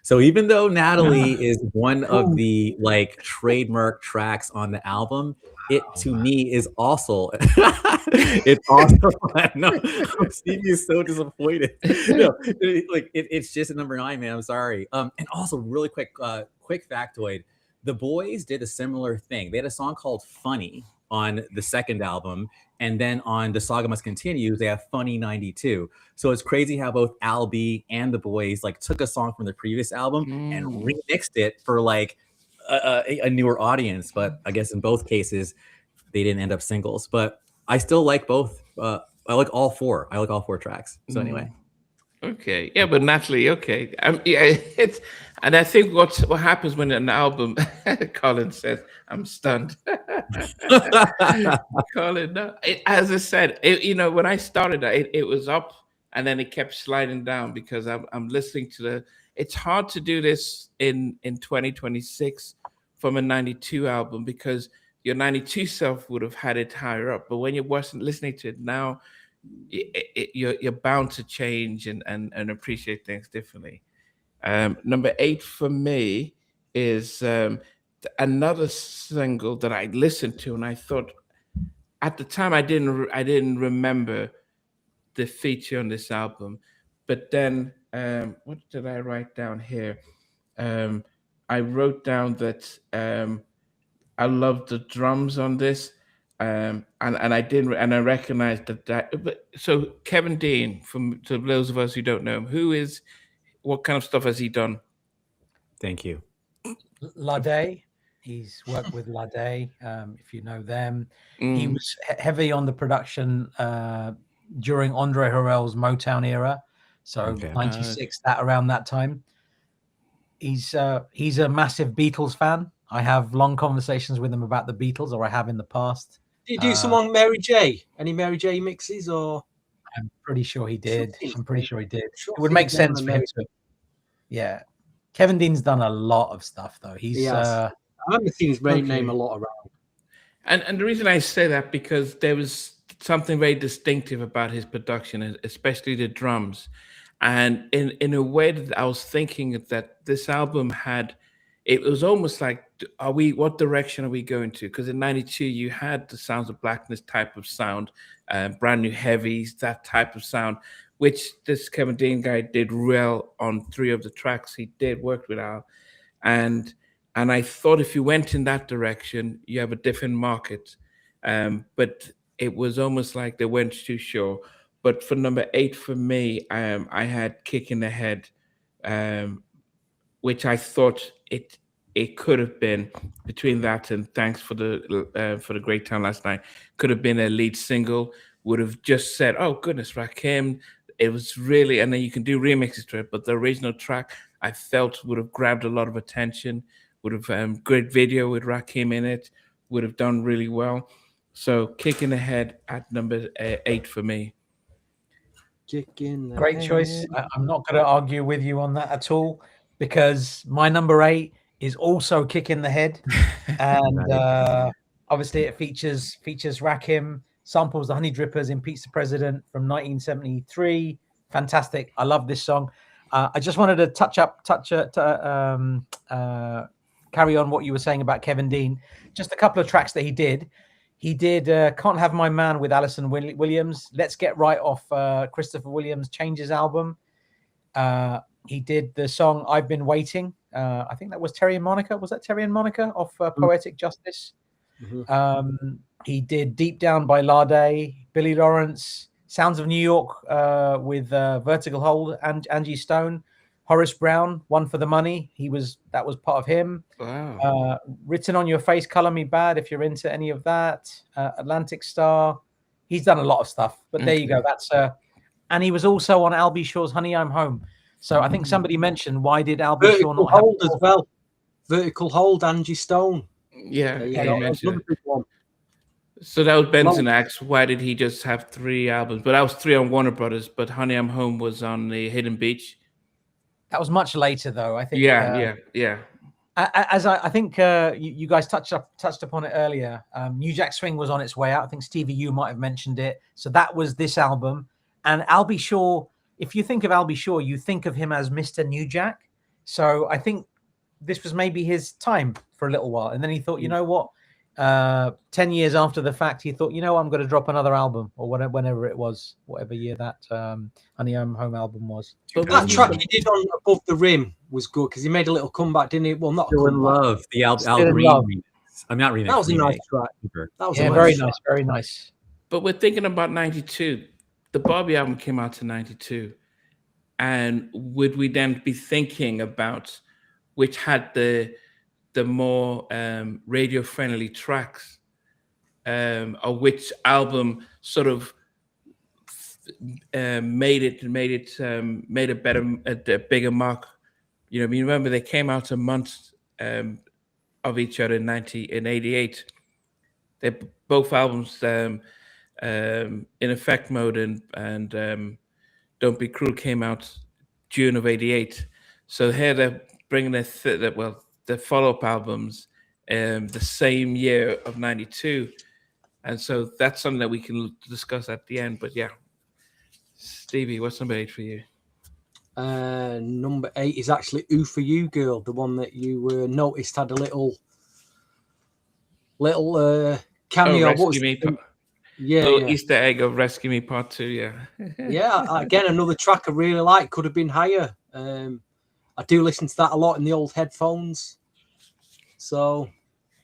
So even though Natalie is one of the like trademark tracks on the album, it to me is also it's also no, Stevie is so disappointed. No, it's just a number 9, man. I'm sorry. And also really quick factoid: the Boys did a similar thing. They had a song called "Funny" on the second album, and then on The Saga Must Continue, they have Funny 92. So it's crazy how both Al B and the Boys like took a song from the previous album and remixed it for like a newer audience. But I guess in both cases, they didn't end up singles. But I still like both. I like all 4. I like all 4 tracks. So anyway. Okay, yeah, but Natalie, okay, yeah, it's and I think what happens when an album, Colin says, I'm stunned. Colin, no, as I said, when I started, it was up and then it kept sliding down because I'm listening to the. It's hard to do this in 2026 from a '92 album because your '92 self would have had it higher up, but when you're listening to it now you're bound to change and appreciate things differently. Number 8 for me is another single that I listened to, and I thought at the time I didn't remember the feature on this album, but then what did I write down here? Um, I wrote down that I love the drums on this. And I didn't and I recognized that. But so Kevin Dean, from to those of us who don't know him, what kind of stuff has he done? Thank you. Lade. He's worked with Lade, if you know them. He Mm. was heavy on the production during Andre Harrell's Motown era, so Okay. 96, that around that time. He's a massive Beatles fan. I have long conversations with him about the Beatles, or I have in the past. Did you do some on Mary J? Any Mary J mixes, or? I'm pretty sure he did. Something. I'm pretty sure he did. Sure It would he's make done sense a for him Mary- to. Yeah, Kevin Dean's done a lot of stuff though. He's Yes. I remember seeing his Okay. name a lot around. And the reason I say that because there was something very distinctive about his production, especially the drums. And in a way that I was thinking that this album it was almost like, what direction are we going to? Because in '92 you had the Sounds of Blackness type of sound, Brand New Heavies, that type of sound, which this Kevin Dean guy did well on 3 of the tracks he did work with Al. And I thought if you went in that direction, you have a different market. But it was almost like they weren't too sure. But for number 8 for me, I had Kick in the Head, which I thought it could have been between that and Thanks for the Great Time Last Night. Could have been a lead single. Would have just said, "Oh goodness, Rakim." It was really, and then you can do remixes to it. But the original track, I felt, would have grabbed a lot of attention. Would have great video with Rakim in it. Would have done really well. So Kick in the Head at number 8 for me. Kick in the great choice. I'm not going to argue with you on that at all, because my number 8 is also Kick in the Head, and obviously it features Rakim, samples the Honey Drippers in Pizza President from 1973. Fantastic. I love this song. I just wanted to carry on what you were saying about Kevin Dean. Just a couple of tracks that he did. He did Can't Have My Man with Alison Williams. Let's Get Right off Christopher Williams' Changes album. He did the song I've Been Waiting. I think that was Terry and Monica. Was that Terry and Monica off Poetic Justice? Mm-hmm. He did Deep Down by Lade, Billy Lawrence, Sounds of New York with Vertical Hold and Angie Stone, Horace Brown, One for the Money. That was part of him. Wow. Written on Your Face, Color Me Bad, if you're into any of that. Atlantic Star. He's done a lot of stuff, but there you go. That's and he was also on Al B. Shaw's Honey, I'm Home. So I think somebody mentioned, why did Al B. Shaw not Hold have as well? Vertical Hold, Angie Stone. Yeah, There you you go. mentioned Another it. big one. So that was Benson asked, why did he just have 3 albums? But that was 3 on Warner Brothers. But Honey, I'm Home was on the Hidden Beach. That was much later, though. I think. Yeah. As I think you guys touched upon it earlier. New Jack Swing was on its way out. I think Stevie, you might have mentioned it. So that was this album. And Al B. Shaw, if you think of Al B. Shaw, you think of him as Mr. New Jack. So I think this was maybe his time for a little while. And then he thought, you know what? 10 years after the fact, he thought, I'm going to drop another album, or whenever it was, whatever year that Honey I'm Home album was. But that track he did on Above the Rim was good because he made a little comeback, didn't he? Well, not a Still in comeback. Love. The Al Still in Green Love. remix. I'm not remix. That was a nice remake. track. Super. That was Yeah, a very nice nice, track. very nice. But we're thinking about 92. The Barbie album came out in 92. And would we then be thinking about which had the more radio-friendly tracks, or which album sort of made a bigger mark. You know, you remember they came out a month of each other in '88. They both albums, in effect mode and Don't Be Cruel, came out June of '88. So here they're bringing the follow up albums the same year of '92, and so that's something that we can discuss at the end. But yeah, Stevie, what's number 8 for you? Number 8 is actually "Ooh for You, Girl," the one that you noticed had a little cameo. Rescue Me. Yeah. Easter egg of Rescue Me Part 2. Yeah. Yeah. Again, another track I really like. Could have been higher. I do listen to that a lot in the old headphones. So,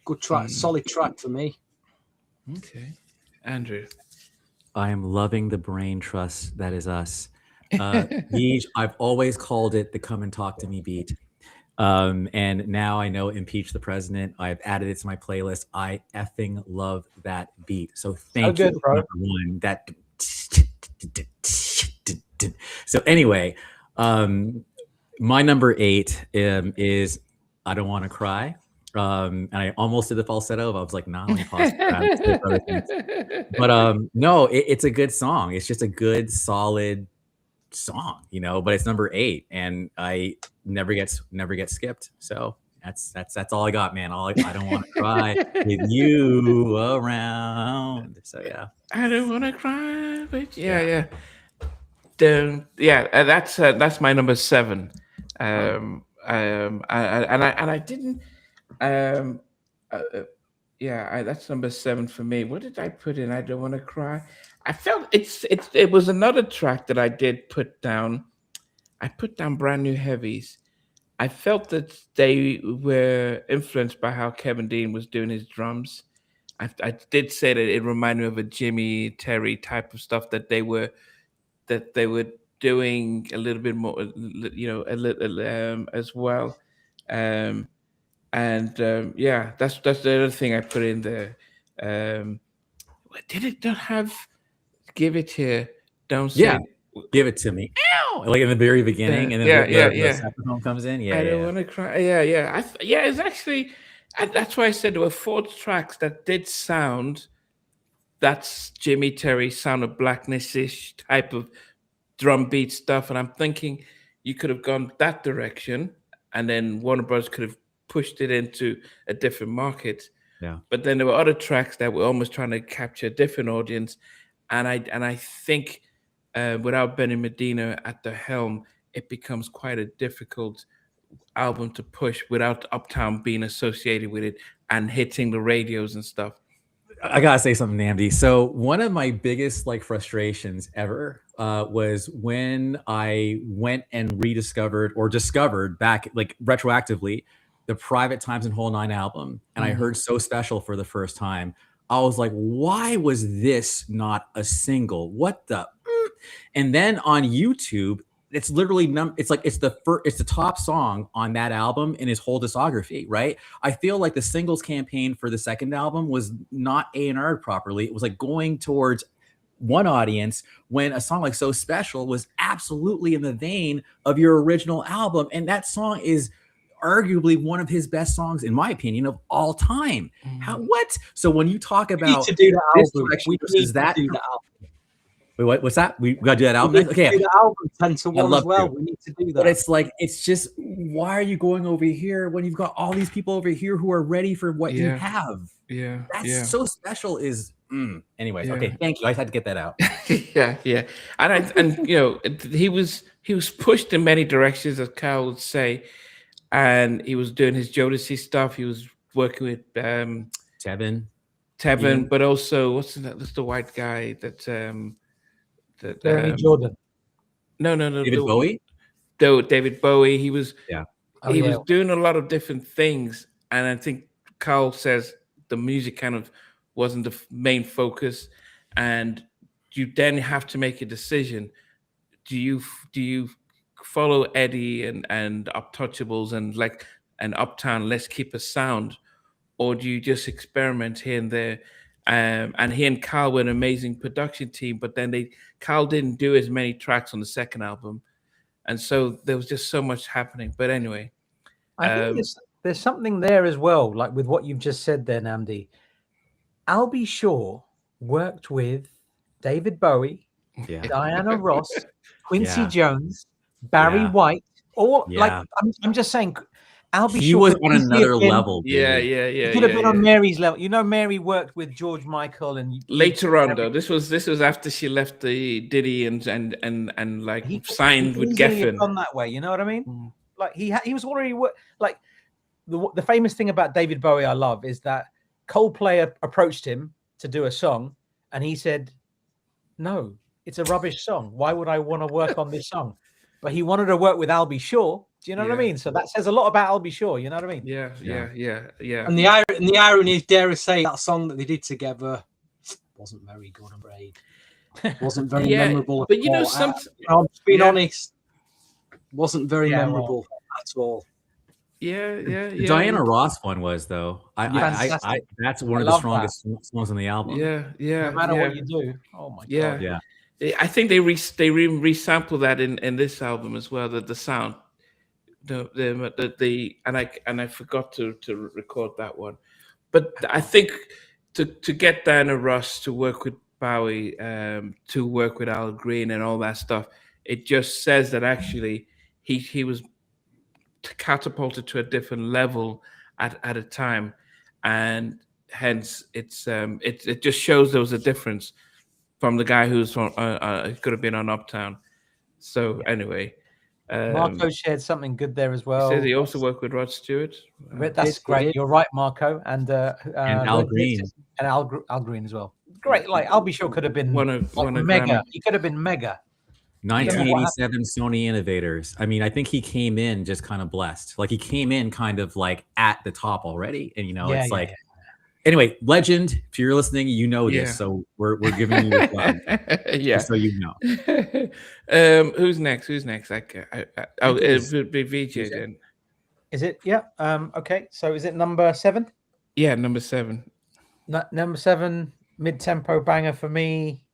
good track, solid track for me. Okay, Andrew. I am loving the brain trust that is us. Beach, I've always called it the "Come and Talk to Me" beat. And now I know "Impeach the President." I've added it to my playlist. I effing love that beat. So thank good, you, bro. number one. That. So anyway, my number 8 is "I Don't Want to Cry." And I almost did the falsetto. But I was like, nah, let me pause. But no, it's a good song. It's just a good, solid song, you know. But it's number 8, and I never gets skipped. So that's all I got, man. I don't want to cry with you around. So yeah, I don't want to cry, but yeah. That's my number 7. I didn't. That's number 7 for me. What did I put in? I don't want to cry. I felt it was another track that I did put down. I put down Brand New Heavies. I felt that they were influenced by how Kevin Dean was doing his drums. I did say that it reminded me of a Jimmy Terry type of stuff that they were doing a little bit more, you know, a little as well. That's the other thing I put in there. Did it not have "Give It Here"? Don't say. Yeah. Give it to me. Ow! Like in the very beginning, and then the saxophone comes in. Yeah, I don't want to cry. Yeah. It's actually. That's why I said there were 4 tracks that did sound. That's Jimmy Terry Sound of Blackness-ish type of drum beat stuff, and I'm thinking you could have gone that direction, and then Warner Bros. Could have pushed it into a different market. Yeah. But then there were other tracks that were almost trying to capture a different audience, and I think without Benny Medina at the helm, it becomes quite a difficult album to push without Uptown being associated with it and hitting the radios and stuff. I gotta say something, Namdi. So one of my biggest frustrations ever was when I went and discovered back retroactively the Private Times and Whole Nine album, and I heard "So Special" for the first time. I was like, why was this not a single? What the? And then on YouTube, it's literally it's the top song on that album in his whole discography, right? I feel like the singles campaign for the second album was not A&R'd properly. It was like going towards one audience when a song like "So Special" was absolutely in the vein of your original album, and that song is arguably one of his best songs, in my opinion, of all time. What? So when you talk about we need to do that album, we need to do that album. Wait, what's that? We got to do that album next? Okay. Do the album 10 to 1 as well. We need to do that. But it's just, why are you going over here when you've got all these people over here who are ready for what you have? Yeah. That's So Special is anyways. Yeah. Okay, thank you. I had to get that out. Yeah. And you know, he was pushed in many directions, as Kyle would say, and he was doing his Jodeci stuff. He was working with Tevin, but also what's the white guy that Jordan. No. David Bowie. David Bowie. He was was doing a lot of different things, and I think Carl says the music kind of wasn't the main focus, and you then have to make a decision. Do you follow Eddie and Uptouchables and Uptown, Let's Keep a Sound, or do you just experiment here and there? And he and Carl were an amazing production team, but then Carl didn't do as many tracks on the second album, and so there was just so much happening. But anyway, I think there's something there as well, like with what you've just said there, Namdi. Albie Shaw worked with David Bowie, Yeah. Diana Ross, Quincy Yeah. Jones, Barry Yeah. White. All Yeah. like I'm just saying, Albie He Shaw was could on easily another have been- level. yeah, dude. yeah, yeah, He could have yeah, been on yeah. Mary's level. You know, Mary worked with George Michael and Later on, though, this was after she left the Diddy and like he signed could with easily have Geffen. gone that way. You know what I mean? Mm. Like he was already like the famous thing about David Bowie I love is that Coldplay approached him to do a song and he said, "No, it's a rubbish song. Why would I want to work on this song?" But he wanted to work with Albie Shaw. Do you know what I Yeah. mean? So that says a lot about Albie Shaw. You know what I mean? Yeah, yeah, yeah, yeah. And the irony is, dare I say, that song that they did together wasn't very good, I'm afraid. Wasn't very Yeah, memorable. but you know, I'm just being yeah. honest. Wasn't very Yeah, memorable at all. yeah, yeah, The yeah. Diana Ross one was though. I that's one of the love strongest songs on the album. Yeah, yeah. No matter yeah. what you do. Oh my Yeah. god. Yeah. I think they resampled that in this album as well. The sound, the and I forgot to record that one, but I think to get Diana Ross to work with Bowie, to work with Al Green and all that stuff, it just says that actually he was catapulted to a different level at a time, and hence it just shows there was a difference from the guy who's from could have been on Uptown. So anyway, Marco shared something good there as he well. said he also worked with Rod Stewart. That's great. You're right, Marco, and Al Green. and Al Green as well. Great. Like Albie Shaw could have been One of mega. them. He could have been mega. 1987 Sony Innovators. I mean, I think he came in just kind of blessed. Like he came in kind of like at the top already, and it's like. Yeah. Anyway, legend. If you're listening, you know this, so we're giving you yeah, so you know. Who's next? It'll be VJ then. Is it? Yeah. Okay. So is it number 7? Yeah, number 7. Number 7, mid-tempo banger for me,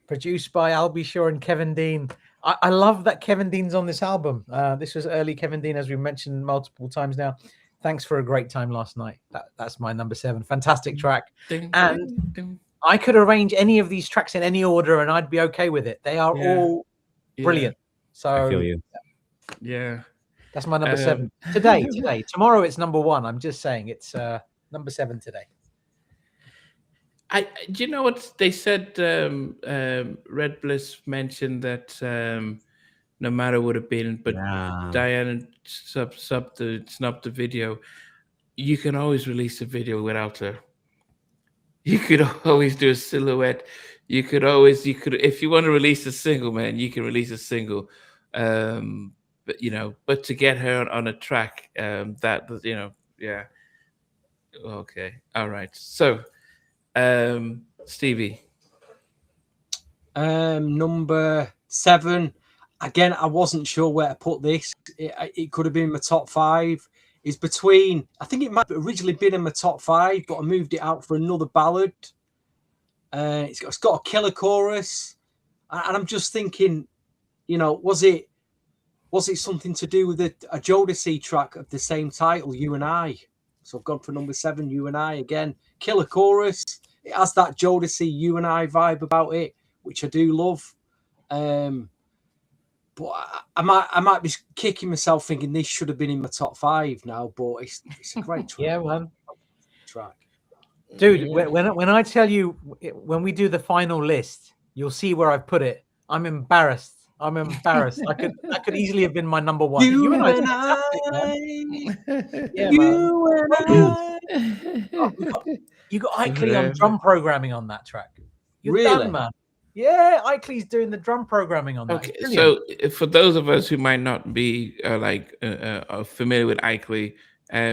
produced by Albie Shaw and Kevin Dean. I love that Kevin Dean's on this album. This was early Kevin Dean, as we mentioned multiple times now. Thanks for a great time last night. That's my number 7. Fantastic track. And I could arrange any of these tracks in any order and I'd be okay with it. They are all brilliant. So I feel you. Yeah. That's my number 7. Today. Tomorrow it's number 1. I'm just saying it's number 7 today. Do you know what they said? Red Bliss mentioned that No Matter would have been, but Diana snubbed the video. You can always release a video without her. You could always do a silhouette. You could if you want to release a single, man, you can release a single. But to get her on a track, yeah. Okay, all right. So, Stevie, number 7. Again, I wasn't sure where to put this. It could have been my top 5. It's between, I think it might have originally been in my top 5, but I moved it out for another ballad. It's got a killer chorus. And I'm just thinking, was it something to do with a Jodeci track of the same title, You and I? So I've gone for number 7, You and I again. Killer chorus. It has that Jodeci You and I vibe about it, which I do love. But I might be kicking myself thinking this should have been in my top 5 now, but it's a great track. Yeah, man. Track. Dude, when I tell you, when we do the final list, you'll see where I've put it. I'm embarrassed. I could easily have been my number 1. You and I. Yeah, You and I. You got Ickley on drum programming on that track. You're Really? done, man. Yeah, Ickley's doing the drum programming on that. Okay, so for those of us who might not be familiar with Ickley, I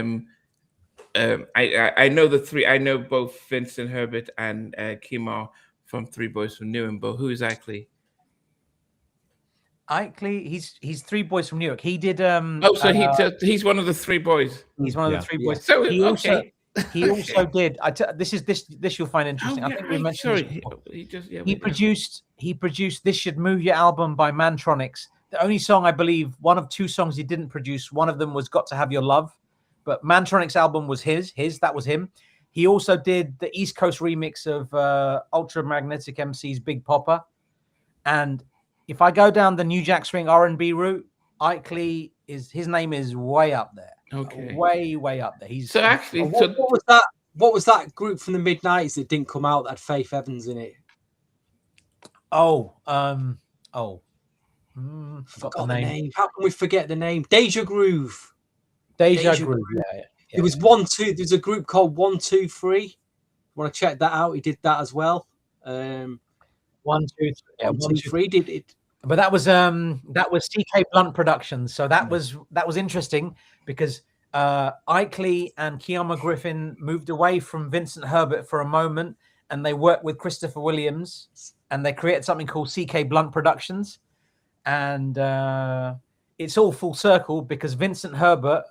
know the 3. I know both Vincent Herbert and Kimo from 3 Boys from Newham. But who is Ickley? Ickley, he's 3 Boys from New York. He did. So he's one of the 3 boys. He's one of the 3 boys. So he okay. He also did. This you'll find interesting. Oh, I yeah, think we right. mentioned this Sorry, before. he just He produced This Should Move Your album by Mantronics. The only song, I believe, one of two songs he didn't produce. One of them was Got to Have Your Love, but Mantronics album was his. That was him. He also did the East Coast remix of Ultramagnetic MC's Big Popper. And if I go down the New Jack Swing R&B route, Ike Lee his name is way up there. Okay. Way up there. He's So actually, What was that? What was that group from the mid-90s that didn't come out that had Faith Evans in it? Forgot the name. How can we forget the name? Deja Groove. Deja Groove. Yeah. There was 1, 2. There's a group called 1, 2, 3. Want to check that out? He did that as well. 1, 2, 3. Yeah, 1, 2, 3 did it. But that was CK Blunt Productions. So that was interesting because Ike Lee and Keama Griffin moved away from Vincent Herbert for a moment, and they worked with Christopher Williams, and they created something called CK Blunt Productions. And it's all full circle because Vincent Herbert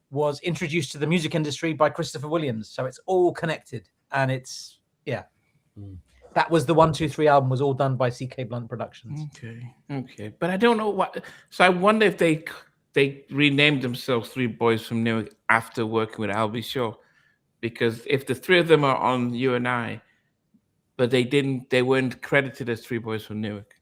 was introduced to the music industry by Christopher Williams. So it's all connected, and it's that was the 1, 2, 3 album was all done by CK Blunt Productions. Okay. But I don't know what. So I wonder if they renamed themselves Three Boys from Newark after working with Albie Shaw, because if the three of them are on You and I, but they weren't credited as Three Boys from Newark.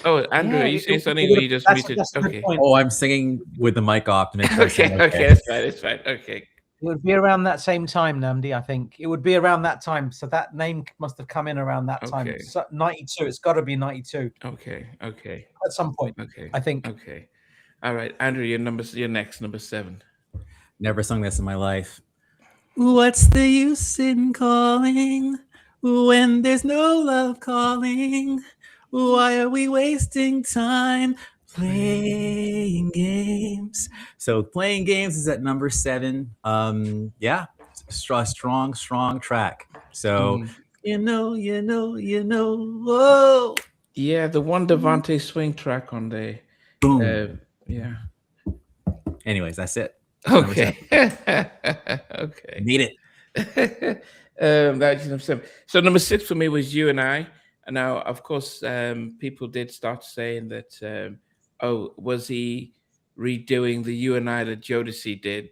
Oh, Andrew, are you saying something? We just okay. Oh, I'm singing with the mic off to make sure. Okay, it's fine. Okay. It would be around that same time, Namdi. I think it would be around that time. So that name must have come in around that time. Okay. So 92. It's got to be 92. Okay. At some point. Okay. I think. Okay. All right, Andrew, you're next, number 7. Never sung this in my life. What's the use in calling when there's no love calling? Why are we wasting time playing games? So playing games is at number 7. Yeah, strong track. So you know. Whoa. Yeah, the one Devante Swing track on the Boom. Yeah. Anyways, that's it. Okay. Okay. Made it. That's number 7. So number 6 for me was You and I. And now, of course, people did start saying that, was he redoing the You and I that Jodeci did?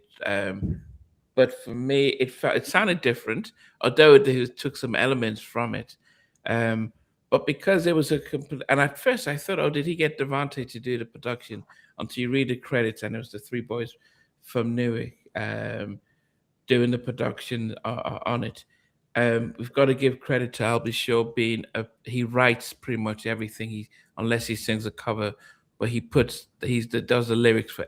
But for me, it sounded different, although it took some elements from it. But because it was and at first I thought, did he get Devante to do the production? Until you read the credits, and it was the Three Boys from Newark doing the production on it. We've got to give credit to Albie Shaw he writes pretty much everything unless he sings a cover, but he does the lyrics for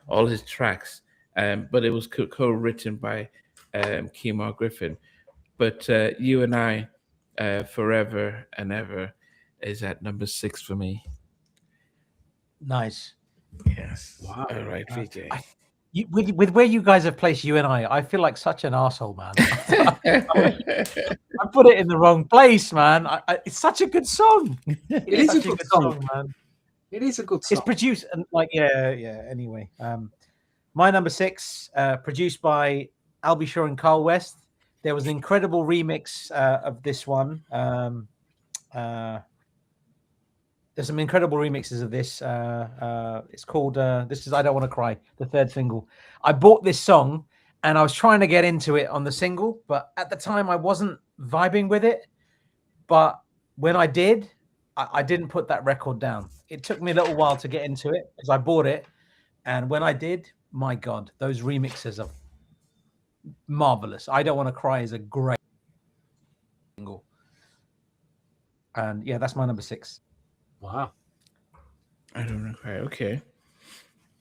all his tracks. But it was co-written by Keama Griffin. But You and I, Forever and Ever, is at number 6 for me. Nice. Yes. Wow. All right, VJ. With where you guys have placed You and I feel like such an arsehole, man. I put it in the wrong place, man. It's such a good song. It is a good song, man. It is a good song. It's produced and anyway, my number 6, produced by Albie Shaw and Carl West. There was an incredible remix of this one. There's some incredible remixes of this. It's called This Is I Don't Want to Cry, the 3rd single. I bought this song and I was trying to get into it on the single, but at the time I wasn't vibing with it. But when I did, I didn't put that record down. It took me a little while to get into it because I bought it. And when I did, my God, those remixes are marvelous. I Don't Want to Cry is a great single. And yeah, that's my number 6. Wow. I don't know. Okay.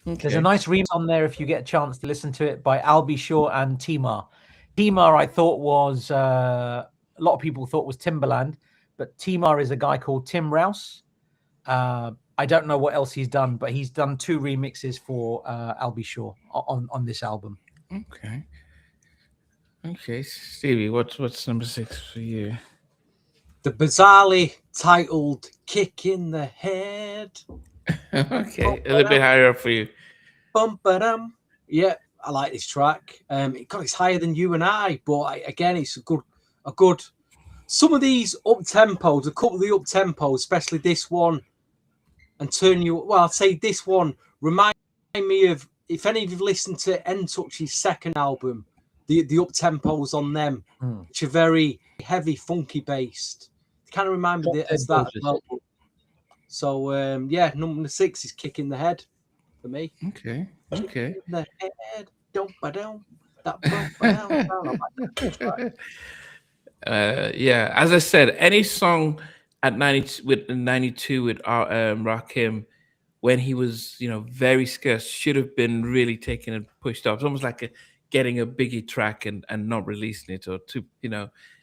There's a nice remix on there if you get a chance to listen to it by Albie Shaw and Timar. Timar, I thought was a lot of people thought was Timbaland, but Timar is a guy called Tim Rouse. I don't know what else he's done, but he's done 2 remixes for Albie Shaw on this album. Okay, Stevie, what's number 6 for you? The bizarrely titled Kick in the Head. Okay, a little bit higher up for you. Bum-ba-dum. Yeah, I like this track. It's higher than You and I, but again, it's a good. Some of these up tempos, a couple of the up tempos, especially this one, and Turn You. Well, I'd say this one remind me of, if any of you've listened to N-Touch's second album, the up tempos on them, which are very heavy, funky based. They kind of remind me as that as well. So yeah, number 6 is Kick in the Head for me. Okay. Kick in the head, yeah, as I said, any song at 92 with Rakim, when he was, very scarce, should have been really taken and pushed up. It's almost like getting a Biggie track and not releasing it, or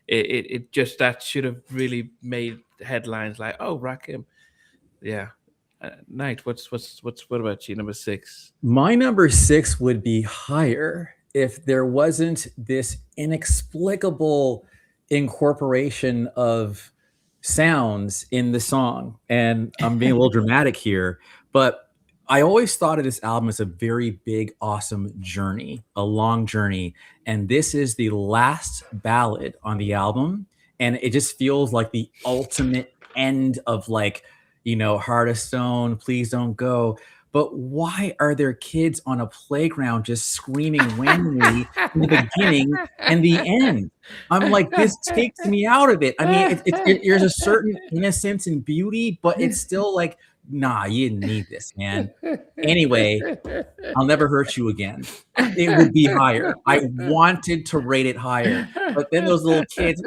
it just, that should have really made headlines like, oh, Rakim. Yeah. Knight, what about you? Number 6. My number 6 would be higher if there wasn't this inexplicable incorporation of sounds in the song. And I'm being a little dramatic here, but I always thought of this album as a very big, awesome journey, a long journey. And this is the last ballad on the album. And it just feels like the ultimate end of, like, Heart of Stone, Please Don't Go. But why are there kids on a playground just screaming randomly in the beginning and the end? I'm like, this takes me out of it. I mean, there's a certain innocence and beauty, but it's still like, nah, you didn't need this, man. Anyway, I'll Never Hurt You Again. It would be higher. I wanted to rate it higher, but then those little kids,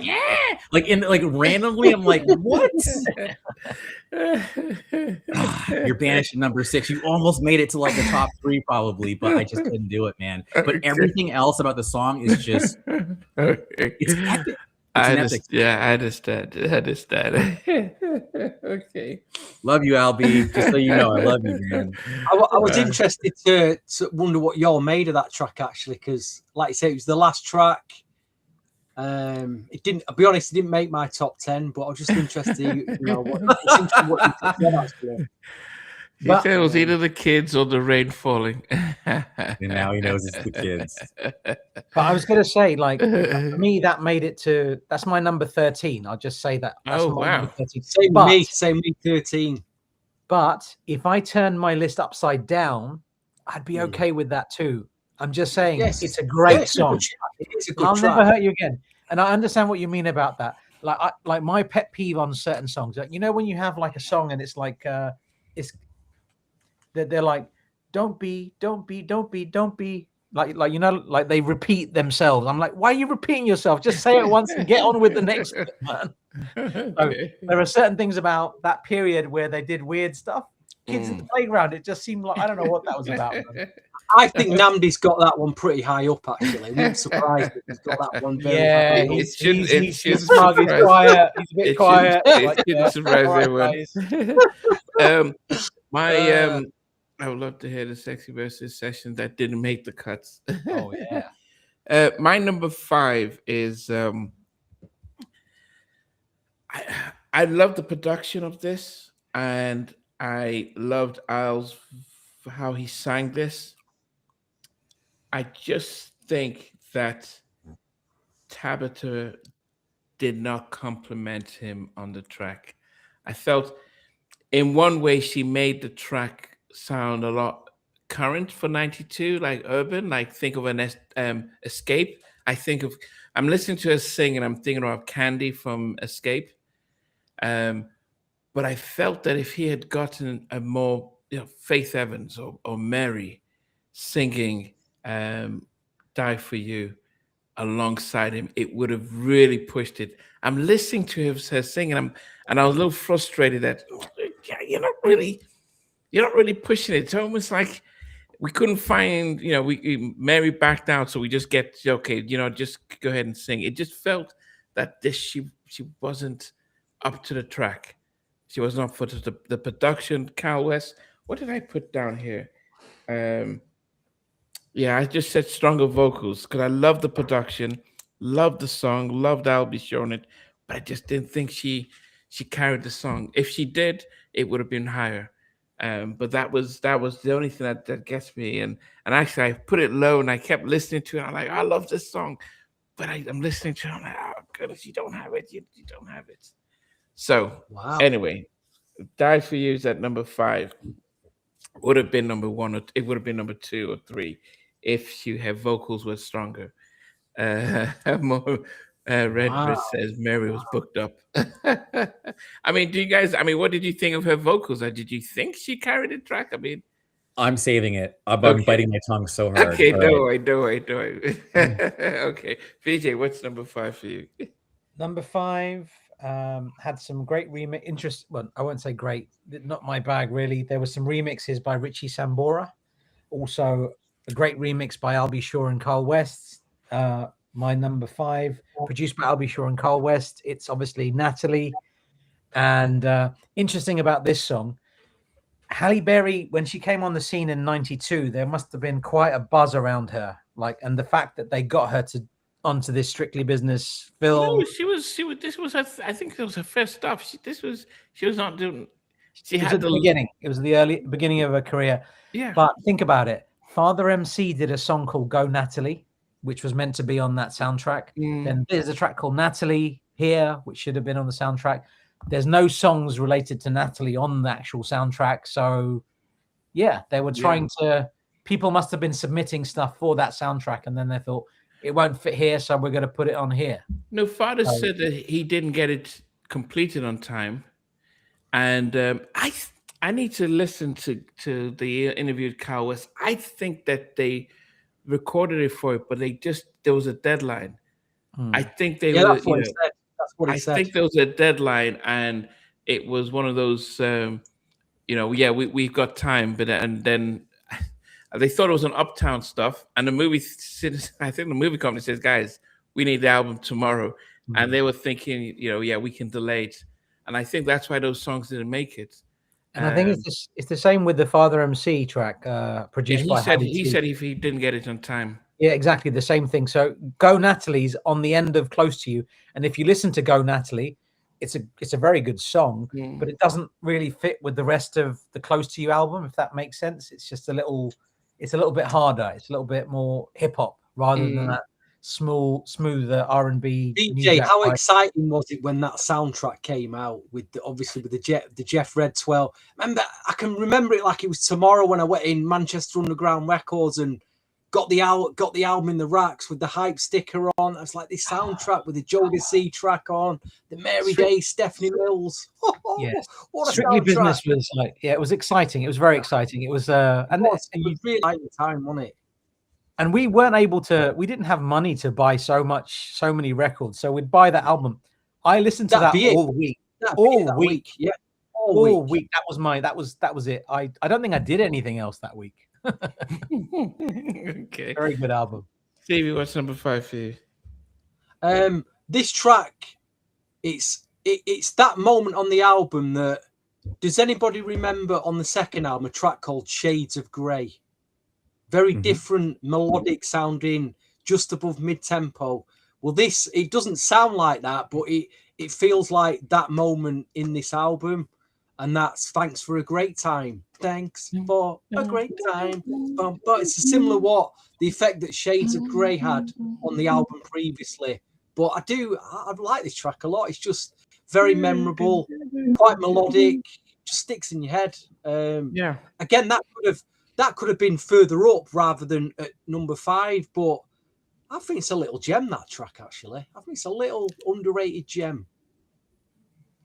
yeah, like randomly, I'm like, what? You're banished at number 6. You almost made it to like the top 3 probably, but I just couldn't do it, man. But everything else about the song is just, it's epic. I understand. Okay. Love you, Albie. Just so you know, I love you, man. I was interested to wonder what y'all made of that track, actually, because, like I say, it was the last track. It didn't. I'll be honest, it didn't make my top 10, but I was just interested. What you said, actually. He said it was either the kids or the rain falling. And now he knows it's the kids. But I was going to say, like, for me, that's my number 13. I'll just say that. That's my number 13. Same me, 13. But if I turn my list upside down, I'd be okay with that too. I'm just saying, it's a great song. I'll Never Hurt You Again. And I understand what you mean about that. Like my pet peeve on certain songs, like, when you have like a song and it's like, they're like, don't be, like they repeat themselves. I'm like, why are you repeating yourself? Just say it once and get on with the next bit, man. So there are certain things about that period where they did weird stuff. Kids in the playground, it just seemed like, I don't know what that was about. I think Namdi's got that one pretty high up, actually. I'm surprised that he's got that one very high up. He's smug, he's quiet, he's a bit quiet. It shouldn't surprise everyone. I would love to hear the Sexy Versus session that didn't make the cuts. Oh, yeah. My number 5 is, I love the production of this, and I loved Isles for how he sang this. I just think that Tabitha did not compliment him on the track. I felt in one way she made the track sound a lot current for 92, like urban, like think of an Escape. I'm listening to her sing and I'm thinking about Candy from Escape. But I felt that if he had gotten a more, Faith Evans or Mary singing Die For You alongside him, it would have really pushed it. I'm listening to her singing, and I was a little frustrated that you're not really pushing it. It's almost like we couldn't find, Mary backed out, so we just get, okay, just go ahead and sing. It just felt that she wasn't up to the track. She wasn't up for the production. Cal West, what did I put down here? I just said stronger vocals because I love the production, love the song, loved Albie showing it, but I just didn't think she carried the song. If she did, it would have been higher. But that was the only thing that gets me. And actually, I put it low and I kept listening to it. I'm like, I love this song, but I'm listening to it. I'm like, oh goodness, you don't have it. You don't have it. So Wow. anyway, Die for You is at number 5. Would have been number 1, or it would have been number 2 or 3 if you have vocals were stronger. More Redbridge Wow. says Mary was booked up. I mean, do you guys? I mean, what did you think of her vocals? Or did you think she carried the track? I mean, I'm saving it. I'm Okay. biting my tongue so hard. okay, All no, right. I know. Okay, VJ, what's number 5 for you? Number 5 had some great remix. Well, I won't say great, not my bag really. There were some remixes by Richie Sambora, also a great remix by Albie Shaw and Carl West. My number 5, produced by Albie Shaw and Carl West. It's obviously Natalie. And interesting about this song, Halle Berry, when she came on the scene in '92, there must have been quite a buzz around her. And the fact that they got her onto this Strictly Business film. No, she was. This was her. I think it was her first stop. She was not doing. She It was had at the beginning. It was the early beginning of her career. Yeah. But think about it. Father MC did a song called Go Natalie, which was meant to be on that soundtrack. Then there's a track called Natalie Here, which should have been on the soundtrack. There's no songs related to Natalie on the actual soundtrack. So, yeah, they were trying to... People must have been submitting stuff for that soundtrack, and then they thought, it won't fit here, so we're going to put it on here. No, Father said that he didn't get it completed on time. And I need to listen to the interview with Carl West. I think that they recorded it for it, but there was a deadline. I think they were. That's what he said. That's what he said. I think there was a deadline, and it was one of those. We've got time, but and then they thought it was an Uptown stuff, and the movie. I think the movie company says, "Guys, we need the album tomorrow," and they were thinking, we can delay it, and I think that's why those songs didn't make it. And I think it's the same with the Father MC track produced by he said if he didn't get it on time. Yeah, exactly the same thing. So Go Natalie's on the end of Close to You, and if you listen to Go Natalie, it's a very good song, but it doesn't really fit with the rest of the Close to You album, if that makes sense. It's just a little bit harder. It's a little bit more hip hop rather than that smooth R&B. DJ, how exciting was it when that soundtrack came out with the Jeff Red 12? Remember, I can remember it like it was tomorrow when I went in Manchester Underground Records and got the album in the racks with the hype sticker on. It's like this soundtrack with the Jodeci C track on, the Mary Day, Stephanie Mills. Yes, what a Strictly soundtrack. Business was like, it was exciting. It was very exciting. It was it was really like the time, wasn't it? And we weren't able to. We didn't have money to buy so many records. So we'd buy that album. I listened to that all week. All week. Yeah. All week. That was it. I don't think I did anything else that week. Okay. Very good album. Stevie, what's number 5 for you? This track, it's that moment on the album that... Does anybody remember on the second album a track called Shades of Grey? Very different, melodic sounding, just above mid-tempo. Well, it doesn't sound like that, but it feels like that moment in this album. And that's Thanks for a Great Time. Thanks for a great time. But it's similar what the effect that Shades of Grey had on the album previously. But I like this track a lot. It's just very memorable, quite melodic, just sticks in your head. Again, that could have been further up rather than at number 5, but I think it's a little gem, that track, actually. I think it's a little underrated gem.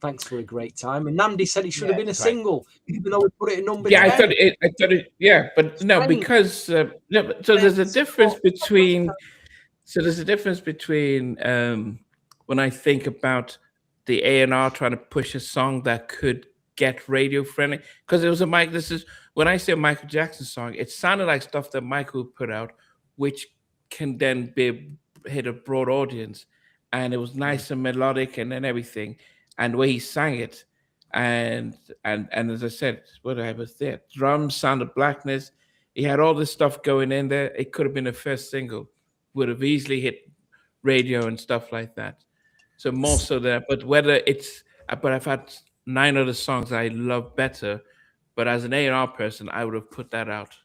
Thanks for a Great Time. And Namdi said it should have been a single, even though we put it at number 10. I thought it, yeah, but no, because so there's a difference between when I think about the A&R trying to push a song that could get radio friendly, because it was when I say a Michael Jackson song, it sounded like stuff that Michael put out, which can then hit a broad audience, and it was nice and melodic and everything, and the way he sang it, and as I said, what I was there, drums, Sound of Blackness, he had all this stuff going in there. It could have been a first single, would have easily hit radio and stuff like that. So more so that, but I've had 9 other songs I love better, But as an A&R person, I would have put that out.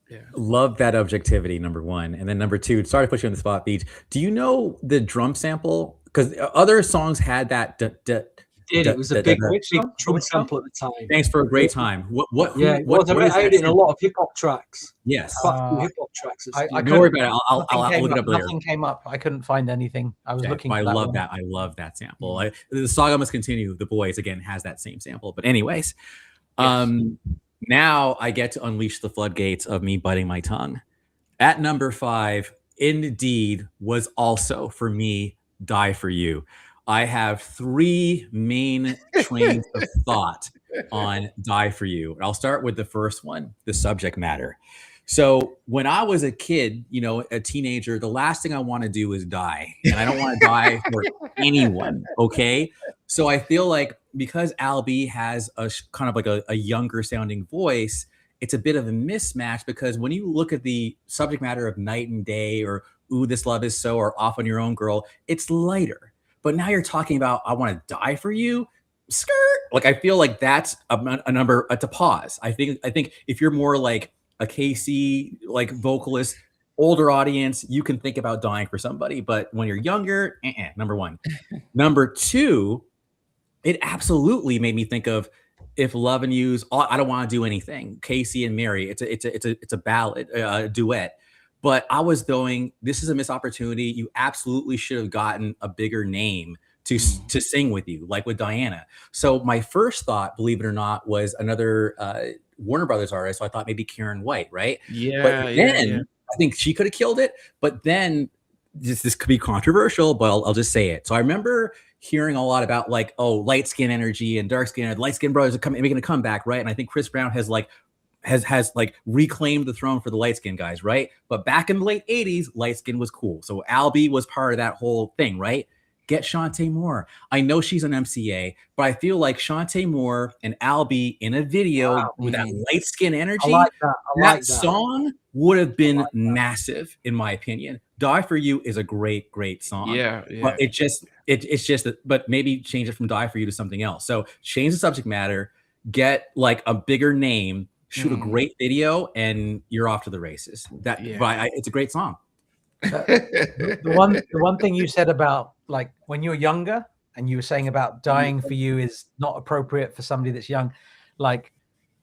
Yeah. Love that objectivity, number one. And then number two, sorry to put you on the spot, Beach. Do you know the drum sample? Because other songs had that. It was a big song? drum Which song? sample at the time. Thanks for a great time. What it was. I is heard that it in a sample? lot of hip hop tracks. Yes. Quite a few hip hop tracks. I Don't worry about it. I'll look it up later. Nothing came up. I couldn't find anything. I was looking. I for that love one. that. I love that sample. The Saga Must Continue. The Boys again has that same sample. But anyways, now I get to unleash the floodgates of me biting my tongue. At number 5, indeed, was also for me, Die For You. I have 3 main trains of thought on Die For You. I'll start with the first one, the subject matter. So when I was a kid, you know, a teenager, the last thing I want to do is die. And I don't want to die for anyone, okay? So I feel like because Albie has a kind of like a younger sounding voice, it's a bit of a mismatch because when you look at the subject matter of Night and Day or Ooh, This Love Is So or Off on Your Own Girl, it's lighter. But now you're talking about I Want to Die For You, skirt. Like I feel like that's a number to pause. I think if you're more like a KC like vocalist, older audience, you can think about dying for somebody. But when you're younger, number one. Number two, it absolutely made me think of If Lovin' You's I Don't Want to Do Anything. Casey and Mary. It's a ballad, a duet. But I was going, this is a missed opportunity. You absolutely should have gotten a bigger name to sing with you, like with Diana. So my first thought, believe it or not, was another Warner Brothers artist. So I thought maybe Karen White, right? Yeah. But then I think she could have killed it. But then this could be controversial, but I'll just say it. So I remember hearing a lot about like, oh, light skin energy and dark skin, light skin brothers are making a comeback, right? And I think Chris Brown has reclaimed the throne for the light skin guys, right? But back in the late 80s, light skin was cool. So Albie was part of that whole thing, right? Get Shantae Moore. I know she's an MCA, but I feel like Shantae Moore and Albie in a video with that light skin energy, that song would have been massive, in my opinion. Die For You is a great, great song. Yeah. But it's just but maybe change it from Die For You to something else. So change the subject matter, get like a bigger name, shoot a great video, and you're off to the races. But it's a great song. The one thing you said about like when you're younger and you were saying about dying for you is not appropriate for somebody that's young. Like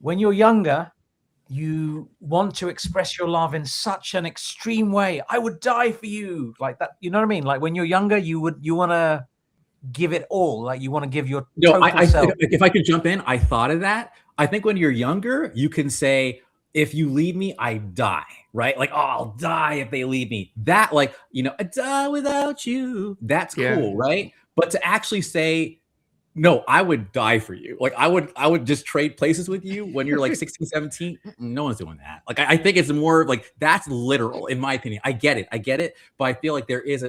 when you're younger, you want to express your love in such an extreme way. I would die for you, like that. You know what I mean? Like when you're younger, you want to give it all. Like you want to give your total self. If I could jump in, I thought of that. I think when you're younger, you can say, if you leave me, I die, right? Like, oh, I'll die if they leave me. That, like, you know, I die without you. That's cool, right? But to actually say, no, I would die for you. Like, I would just trade places with you when you're like 16, 17. No one's doing that. Like, I think it's more like that's literal, in my opinion. I get it. But I feel like there is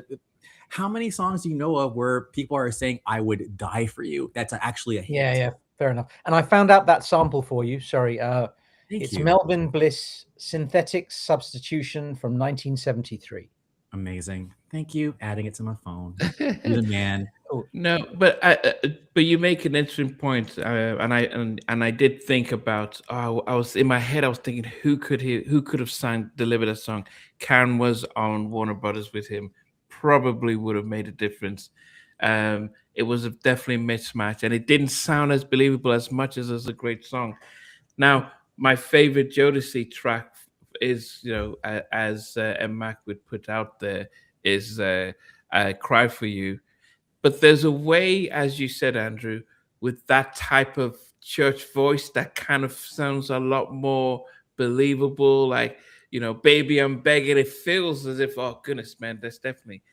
how many songs do you know of where people are saying, I would die for you? That's actually a hit. Yeah, fair enough. And I found out that sample for you. Sorry. It's you. Melvin Bliss Synthetic Substitution from 1973. Amazing. Thank you. Adding it to my phone. You're the man. No, but you make an interesting point, and I did think about. I was in my head. I was thinking, who could have delivered a song? Karen was on Warner Brothers with him. Probably would have made a difference. It was definitely a mismatch, and it didn't sound as believable as much as it's a great song. Now, my favorite Jodeci track is, you know, as M. Mac would put out there, is Cry For You. But there's a way, as you said, Andrew, with that type of church voice that kind of sounds a lot more believable. Like, you know, Baby, I'm Begging. It feels as if, oh, goodness, man, that's definitely.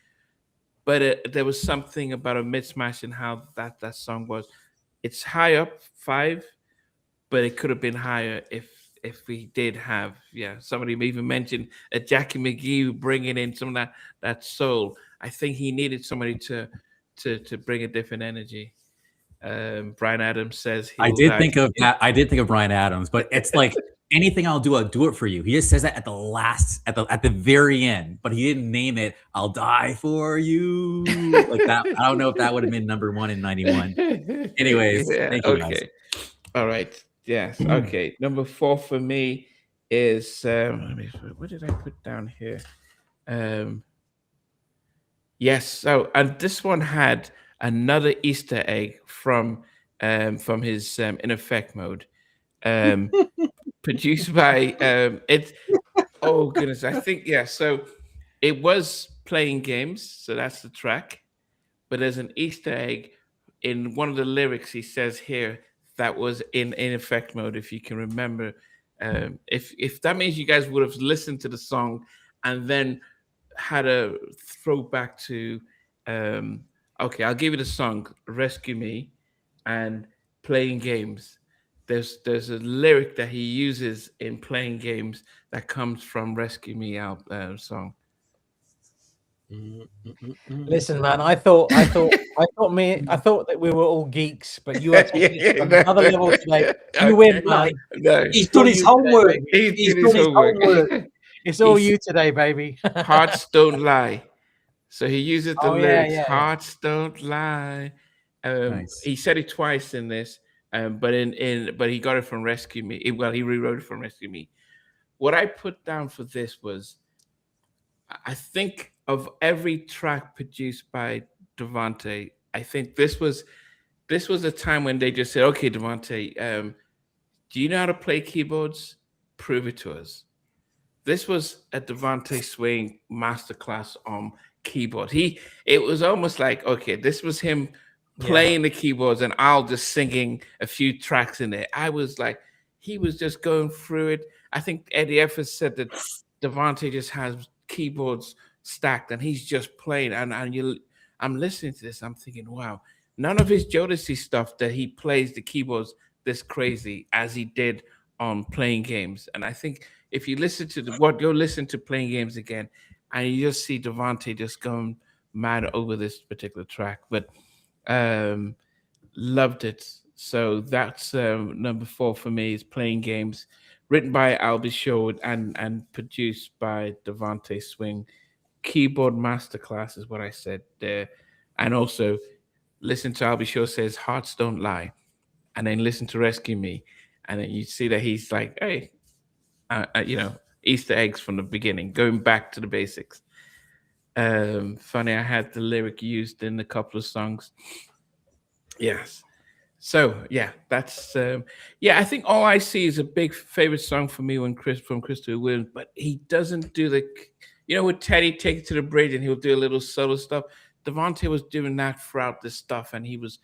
But there was something about a mismatch in how that song was. It's high up, 5. But it could have been higher if we did have, somebody even mentioned a Jackie McGee bringing in some of that soul. I think he needed somebody to bring a different energy. Bryan Adams says I did think of Bryan Adams, but it's like anything I'll do it for you. He just says that at the very end, but he didn't name it. I'll die for you like that. I don't know if that would have been number 1 in '91. Anyways, thank you guys. All right. Yes. Okay. Number 4 for me is what did I put down here? Yes. So, and this one had another Easter egg from his in effect mode, um, produced by it. Oh goodness, I think yeah. So it was playing games. So that's the track, but there's an Easter egg in one of the lyrics. He says here that was in effect mode. If you can remember, if that means you guys would have listened to the song and then had a throwback to okay, I'll give you the song Rescue Me and Playing Games. There's a lyric that he uses in Playing Games that comes from Rescue Me song. Listen, man, I thought that we were all geeks, but you are taking it to another level today. You win, man. No. He's done his homework. He's He's done his homework. It's all you today, baby. Hearts don't lie. So he uses the lyrics. Yeah. Hearts don't lie. Nice. He said it twice in this, but but he got it from Rescue Me. Well, he rewrote it from Rescue Me. What I put down for this was, I think of every track produced by Devante, I think this was a time when they just said, "Okay, Devante, do you know how to play keyboards? Prove it to us." This was a Devante Swing masterclass on keyboard. It was almost like, okay, this was him playing the keyboards and I'll just singing a few tracks in there. I was like, he was just going through it. I think Eddie Effers said that Devante just has keyboards stacked and he's just playing. And I'm listening to this, I'm thinking, wow, none of his Jodeci stuff that he plays the keyboards this crazy as he did on Playing Games. And I think if you listen to go listen to Playing Games again, and you just see Devante just going mad over this particular track, but loved it. So that's number 4 for me is Playing Games, written by Albie Shaw and produced by Devante Swing. Keyboard masterclass is what I said there, and also listen to Albie Shaw says "Hearts Don't Lie," and then listen to Rescue Me, and then you see that he's like, hey. Easter eggs from the beginning, going back to the basics. Funny, I had the lyric used in a couple of songs. Yes. So yeah, that's I think All I See is a big favorite song for me from Christopher Williams, but he doesn't do with Teddy Take It to the Bridge and he'll do a little solo stuff. Devante was doing that throughout this stuff, and he was,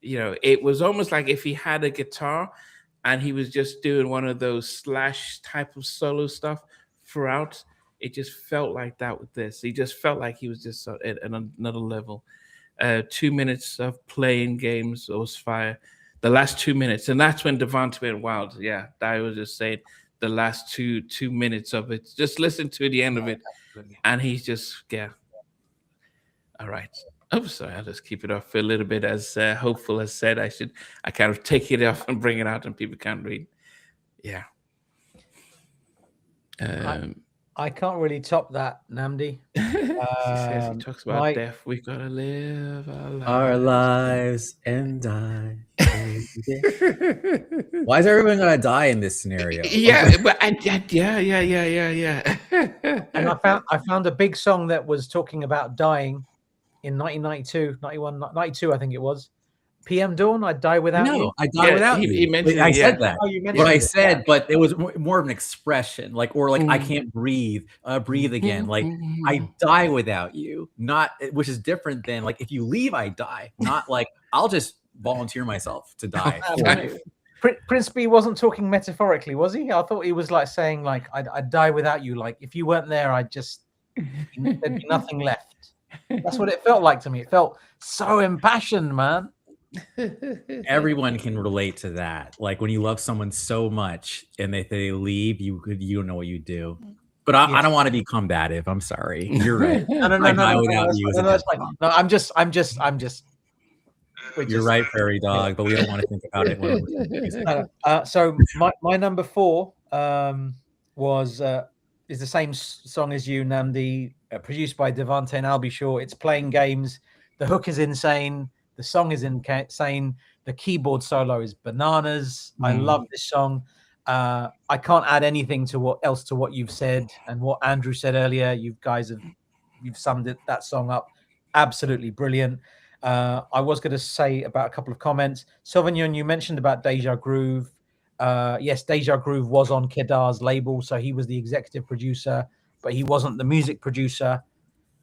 it was almost like if he had a guitar and he was just doing one of those slash type of solo stuff throughout. It just felt like that with this. He just felt like he was just at another level. 2 minutes of Playing Games was fire. The last 2 minutes, and that's when Devante went wild. Yeah, I was just saying the last two minutes of it. Just listen to the end of it, and he's just All right. Oh, sorry. I'll just keep it off for a little bit. As Hopeful has said, I kind of take it off and bring it out, and people can't read. Yeah. I can't really top that, Namdi. He talks about death. We gotta live our lives and die. Why is everyone gonna die in this scenario? Yeah, but yeah. And I found a big song that was talking about dying in 1992, 91, 92, I think it was. PM Dawn, I'd Die Without You. No, I die without you. He mentioned I said that. Oh, you mentioned What I it. said, but it was more of an expression, I can't breathe, breathe again. Like I die without you, which is different than like if you leave, I die. Not like I'll just volunteer myself to die. Prince B wasn't talking metaphorically, was he? I thought he was like saying like I'd die without you. Like if you weren't there, there'd be nothing left. That's what it felt like to me. It felt so impassioned, man. Everyone can relate to that. Like when you love someone so much and they leave, you don't know what you do. But I don't want to be combative. I'm sorry. You're right. No, I'm just. You're right, Prairie Dog, but we don't want to think about it. So my number 4 is the same song as you, Namdi, produced by Devante and Albie Shaw. It's Playing Games. The hook is insane. The song is insane. The keyboard solo is bananas. I love this song. I can't add anything to what you've said and what Andrew said earlier. You guys you've summed that song up absolutely brilliant. I was going to say about a couple of comments. Sauvignon, you mentioned about Deja Groove. Yes, Deja Groove was on Kedar's label, so he was the executive producer, but he wasn't the music producer.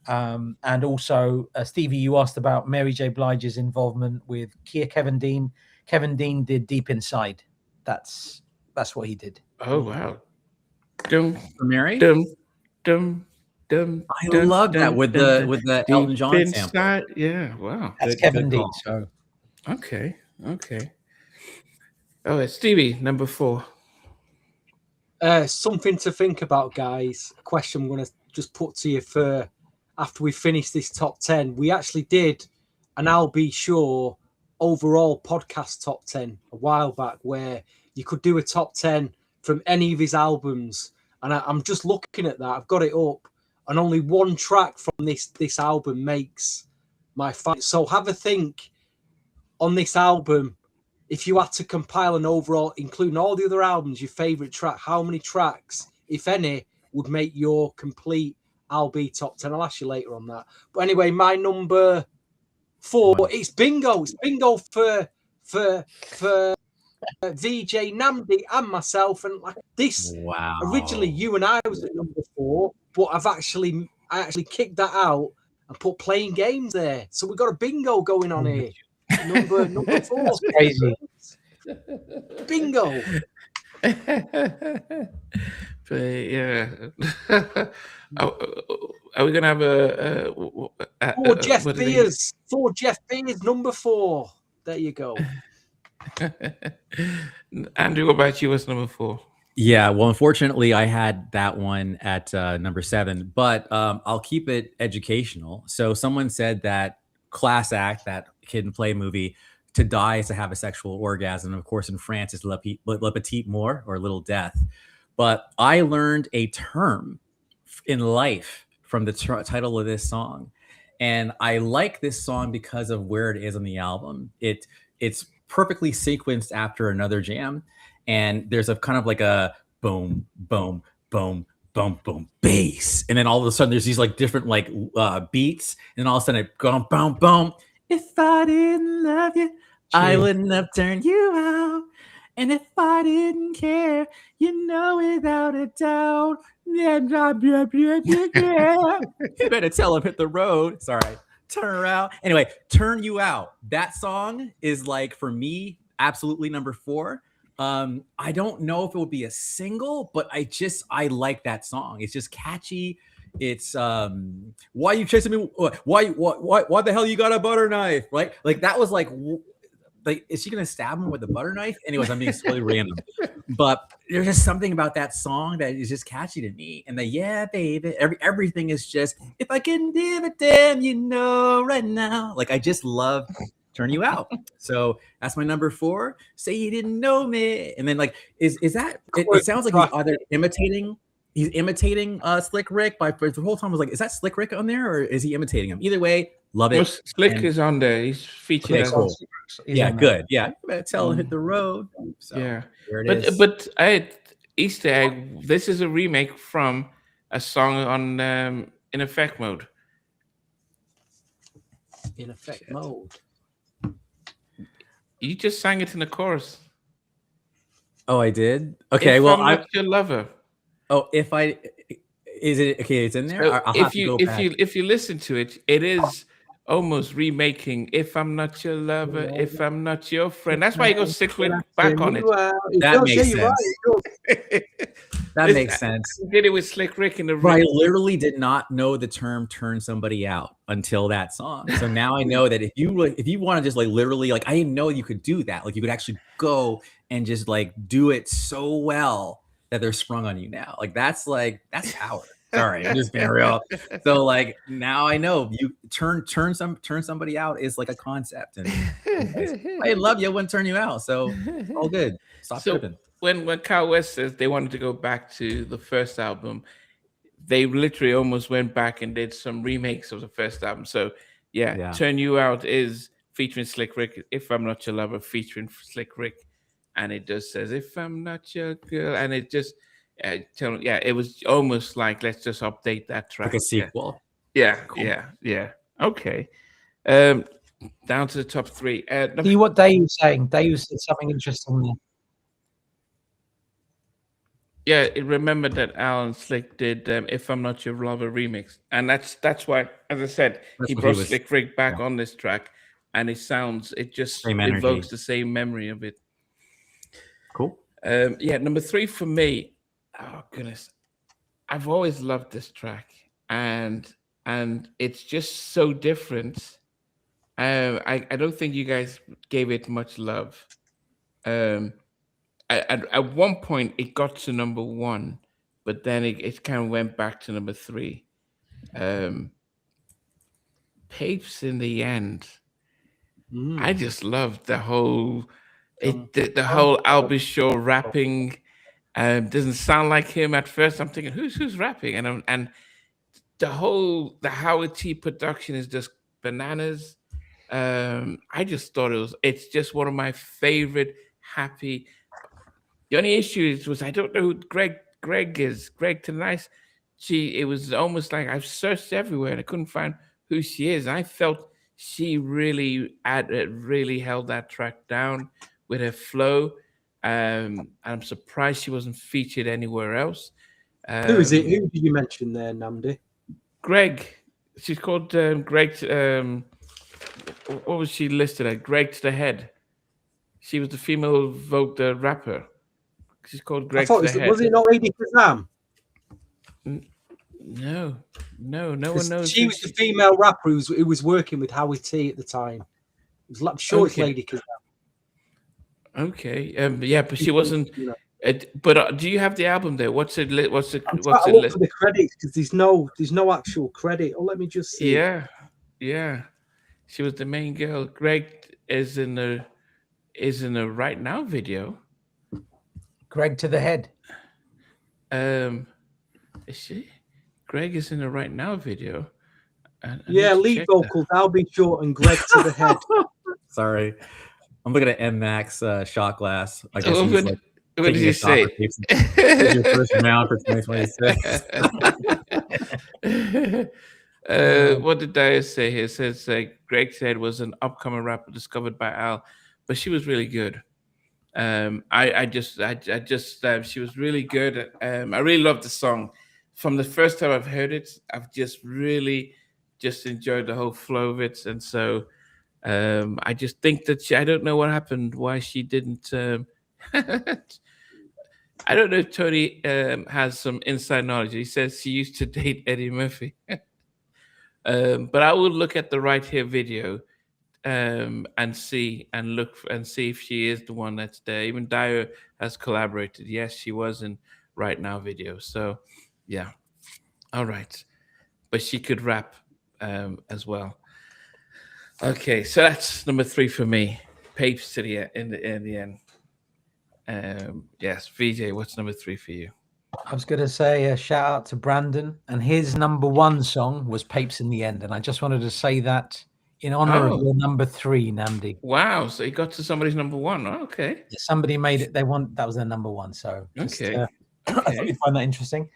And also, Stevie, you asked about Mary J. Blige's involvement with Kevin Dean. Kevin Dean did Deep Inside. That's what he did. Oh wow! Dum For Mary, dum dum dum. I love that with the Elton John sample. Inside. Yeah, wow. That's Kevin Dean. So okay. Oh, Stevie, number 4. Something to think about, guys. A question I'm going to just put to you for after we finish this top 10. We actually did an I'll Be Sure overall podcast top 10 a while back where you could do a top 10 from any of his albums. And I'm just looking at that. I've got it up. And only one track from this album makes my fight. So have a think on this album. If you had to compile an overall, including all the other albums, your favourite track, how many tracks, if any, would make your complete I'll Be top 10? I'll ask you later on that. But anyway, my number 4, it's bingo. It's bingo for VJ Namdi and myself. And like this, originally you and I was at number 4, but I actually kicked that out and put Playing Games there. So we've got a bingo going on here. Number 4. That's crazy. Bingo. But yeah. Are we gonna have for Jeff Beers? For Jeff Beers, number 4. There you go. Andrew, what about you? What's number 4? Yeah, well, unfortunately, I had that one at number 7, but I'll keep it educational. So someone said that Class Act, that Kid and Play movie, to die is to have a sexual orgasm. Of course, in France, it's le petit mort, or little death. But I learned a term in life from the title of this song. And I like this song because of where it is on the album. It's perfectly sequenced after another jam. And there's a kind of like a boom, boom, boom, boom, boom, bass. And then all of a sudden there's these like different like beats. And all of a sudden it goes boom, boom. If I didn't love you, I wouldn't have turned you out. And if I didn't care, you know, without a doubt. You better tell him hit the road. Sorry. Turn around. Anyway, Turn You Out. That song is like, for me, absolutely number 4. I don't know if it would be a single, but I like that song. It's just catchy. It's why you chasing me? Why the hell you got a butter knife? Right? Like that was like is she gonna stab him with a butter knife? Anyways, I'm being totally random, but there's just something about that song that is just catchy to me. And yeah, baby, everything is just, if I can give a damn, you know, right now. Like I just love Turn You Out. So that's my number 4. Say You Didn't Know Me. And then like, is that, it sounds like he's imitating Slick Rick the whole time. I was like, is that Slick Rick on there or is he imitating him? Either way, love it. Slick is on there. He's featured. Okay, cool. Yeah, good. Yeah, you better tell him hit the road. So, yeah, there it is. But Easter egg. This is a remake from a song on In Effect Mode. In Effect Mode. You just sang it in the chorus. Oh, I did. Okay, if well, I'm not your lover. Oh, is it okay? It's in there. So if you listen to it, it is almost remaking "If I'm Not Your Lover, If I'm Not Your Friend." That's why you go Slick Rick back on it. That makes sense. That makes sense. You did it with Slick Rick in the. But I literally did not know the term "turn somebody out" until that song. So now I know that if you want to just like literally like, I didn't know you could do that. Like you could actually go and just like do it so well that they're sprung on you now. Like that's power. Sorry, I'm just being real. So like now I know you turn somebody out is like a concept, and I love you, wouldn't turn you out. So all good. Stop tripping. When Kyle West says they wanted to go back to the first album, they literally almost went back and did some remakes of the first album. So yeah. Turn You Out is featuring Slick Rick. If I'm Not Your Lover, featuring Slick Rick, and it just says "If I'm Not Your Girl," and it just it was almost like let's just update that track. Like a sequel. Yeah, Cool. yeah. Okay. Down to the top 3. See what Dave was saying. Dave said something interesting there. Yeah, remember that Al and Slick did "If I'm Not Your Lover" remix, and that's why, as I said, he brought Slick Rick back on this track, and it just evokes the same memory of it. Cool. Number 3 for me. Oh goodness, I've always loved this track, and it's just so different. I don't think you guys gave it much love. At one point it got to number 1, but then it kind of went back to number 3. Papes in the End. I just loved the whole the whole Albie Shaw rapping. Doesn't sound like him at first. I'm thinking who's rapping, and the Howard T production is just bananas. I just thought it's just one of my favorite happy. The only issue was I don't know who Greg is. Greg Tonice. It was almost like I've searched everywhere and I couldn't find who she is. I felt she really held that track down with her flow. I'm surprised she wasn't featured anywhere else. Who is it? Who did you mention there, Namdi? Greg. She's called Greg. What was she listed at? Greg to the Head. She was the female Vogue rapper. She's called Greg to the Head. Was it not Lady Kazam? No one knows. She was the female rapper who was working with Howie T at the time. I'm sure it's Lady Kazam. Okay. But she wasn't. But do you have the album there? What's it? What's it? I'm trying to look for the credits because there's no actual credit. Oh, let me just see. Yeah. She was the main girl. Greg is in a Right Now video. Greg to the Head. Is she? Greg is in a Right Now video. Lead vocals. Albie Shaw and Greg to the Head. Sorry, I'm looking at M Max shot glass. I guess what did you say? Your first round for 2026. What did Dyer say here? It says Greg said was an upcoming rapper discovered by Al, but she was really good. I just she was really good. I really loved the song. From the first time I've heard it, I've just really enjoyed the whole flow of it, and so I just think that I don't know what happened, why she didn't. I don't know if Tony has some inside knowledge. He says she used to date Eddie Murphy. But I will look at the Right Here video and see if she is the one that's there. Even Dyer has collaborated. Yes, she was in Right Now video. So yeah, all right. But she could rap as well. Okay, so that's number 3 for me. Papes to the in the end. Yes, VJ, what's number 3 for you? I was going to say a shout out to Brandon, and his number 1 song was Papes in the End. And I just wanted to say that in honor of your number 3, Namdi. Wow. So he got to somebody's number 1. Oh, okay. Somebody made it. That was their number 1. So okay. I thought you'd find that interesting.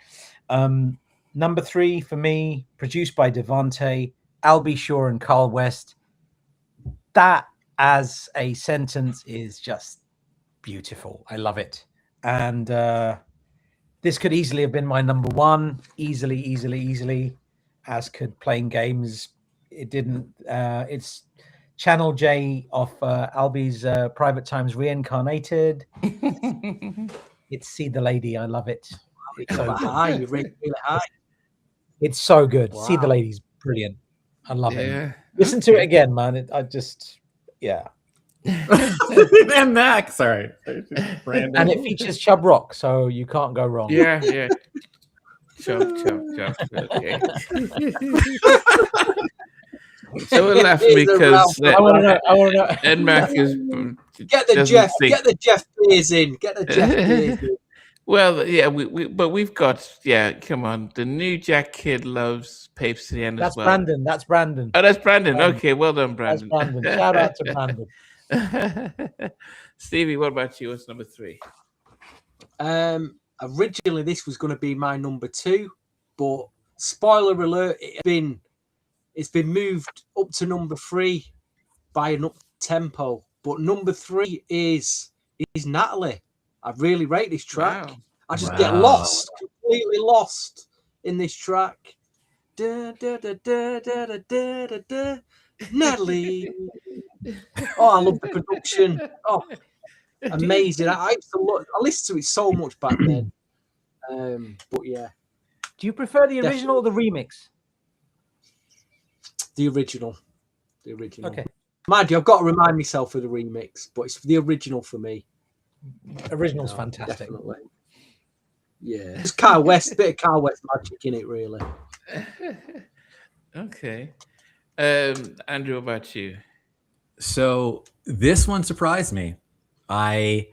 Number 3 for me, produced by Devante, Albie Shaw and Carl West. That as a sentence is just beautiful. I love it. And this could easily have been my number 1. Easily, as could Playing Games. It didn't. It's Channel J of Albie's Private Times Reincarnated. It's See the Lady. I love it. It's so high. You really feel it high. It's so good. Wow. See the Lady's brilliant. I love it. Listen to Okay. it again, man. Yeah. M Max, sorry. Brandon. And it features Chub Rock, so you can't go wrong. Yeah. Chub. Okay. So we're laughing because I want to know. Ed Mac is Get the Jeff Beers in. Get the Jeff Beers in. Well, yeah, but we've got, yeah. Come on, the New Jack Kid loves Papes to the End as That's well. Brandon. That's Brandon. Oh, that's Brandon. Um, Okay, well done, That's Brandon. Brandon. Shout out to Brandon. Stevie, what about you? What's number 3? Originally, this was going to be my number 2, but spoiler alert, it's been moved up to number 3 by an up tempo. But number 3 is Natalie. I really rate this track. Wow. I just get lost, completely lost in this track. Da, da, da, da, da, da, da, da, da. Natalie. Oh, I love the production. Oh, amazing. I listened to it so much back then. But yeah. Do you prefer the original or the remix? The original. The original. Okay. Mind you, I've got to remind myself of the remix, but it's the original for me. Original's fantastic. Definitely. Yeah. It's Kyle West, a bit of Kyle West magic in it, really. Okay. Andrew, what about you? So this one surprised me. I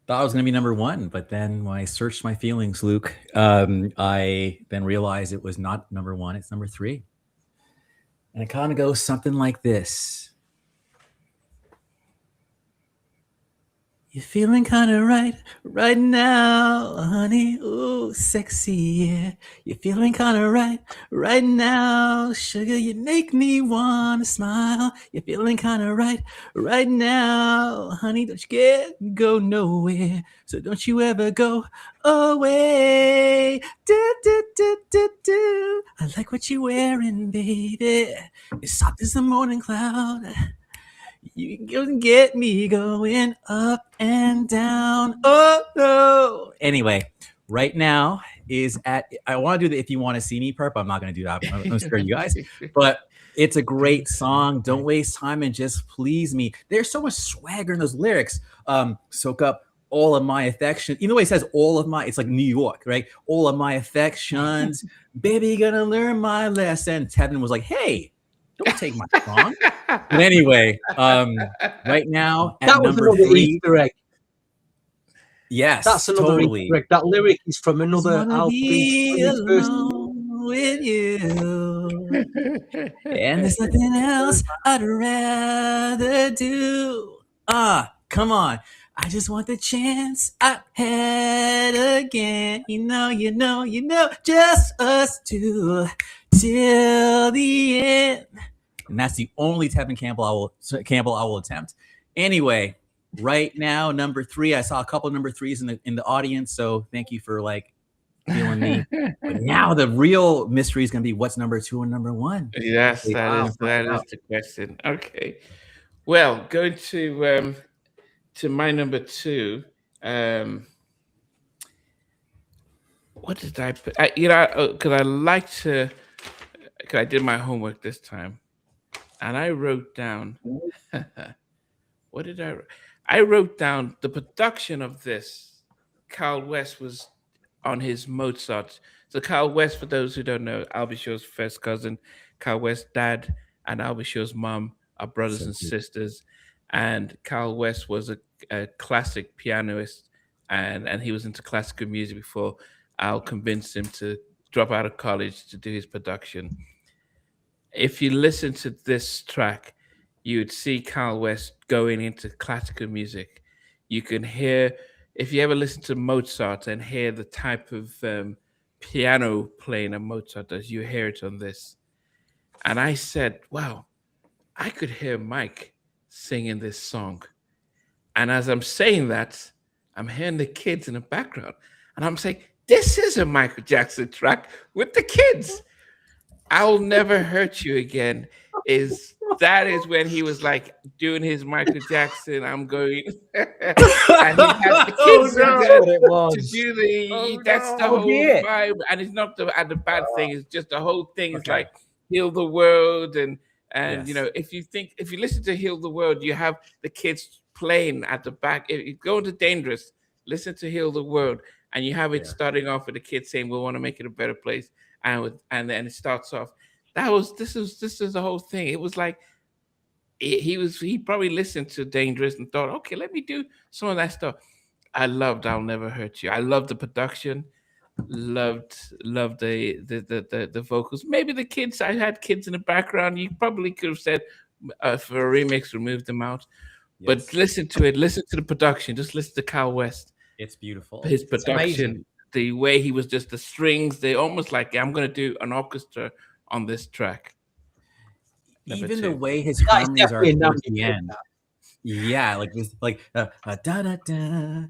thought it was going to be number 1, but then when I searched my feelings, Luke, I then realized it was not number 1, it's number 3. And it kind of goes something like this. You're feeling kind of right now, honey. Ooh, sexy, yeah. You're feeling kind of right now, sugar. You make me want to smile. You're feeling kind of right now, honey. Don't you go nowhere. So don't you ever go away. Do, do, do, do, do. I like what you're wearing, baby. You're soft as the morning cloud. You can get me going up and down. Oh no. Anyway, right now is I want to do the if you want to see me perp. I'm not going to do that. I'm going to scare you guys. But it's a great song. Don't waste time and just please me. There's so much swagger in those lyrics. Soak up all of my affection. You know what he says? All of my, it's like New York, right? All of my affections. Baby, gonna learn my lesson. Tevin was like, hey, don't take my song. But anyway, right now at That was number another 3. Easter egg. Yes, That's another totally. Easter egg. That lyric is from another Wanna album. be alone with you, and there's nothing else I'd rather do. Come on. I just want the chance I had again. You know, just us two till the end. And that's the only Tevin Campbell I will attempt. Anyway, right now, number 3. I saw a couple of number 3s in the audience, so thank you for like feeling me. But now the real mystery is going to be what's number 2 and number 1. Yes, that is the question. Okay. Well, going to my number 2. What did I put? Because I like to. Because I did my homework this time, and I wrote down. What did I wrote down the production of this. Kyle West was on his Mozart. So Kyle West, for those who don't know, Albie Shaw's first cousin. Kyle West's dad and Albie Shaw's mom are brothers and sisters. And Kyle West was a classic pianist, and he was into classical music before Al convinced him to drop out of college to do his production. If you listen to this track, you would see Kyle West going into classical music. You can hear, if you ever listen to Mozart and hear the type of piano playing a Mozart does, you hear it on this. And I said, wow, I could hear Mike singing this song. And as I'm saying that, I'm hearing the kids in the background. And I'm saying, this is a Michael Jackson track with the kids. I'll Never Hurt You Again that is when he was like doing his Michael Jackson. I'm going, and he had the kids to do that's the whole vibe. And it's not the bad thing. It's just the whole thing is like Heal the World, and yes. You know, if you listen to Heal the World, you have the kids playing at the back. If you go to Dangerous, listen to Heal the World, and you have it starting off with the kids saying, "We want to make it a better place," and then it starts off. This is the whole thing. It was like he probably listened to Dangerous and thought, okay, let me do some of that stuff. I loved "I'll Never Hurt You." I loved the production. Loved the vocals. Maybe the kids. I had kids in the background. You probably could have said for a remix, remove them out. But Yes. listen to it. Listen to the production. Just listen to Kyle West. It's beautiful. His It's amazing. production, the way he was just the strings. They almost like I'm going to do an orchestra on this track. Number Even the two. way his That is harmonies are definitely a towards Natalie the pick, end. that. Yeah, like this, like da da da da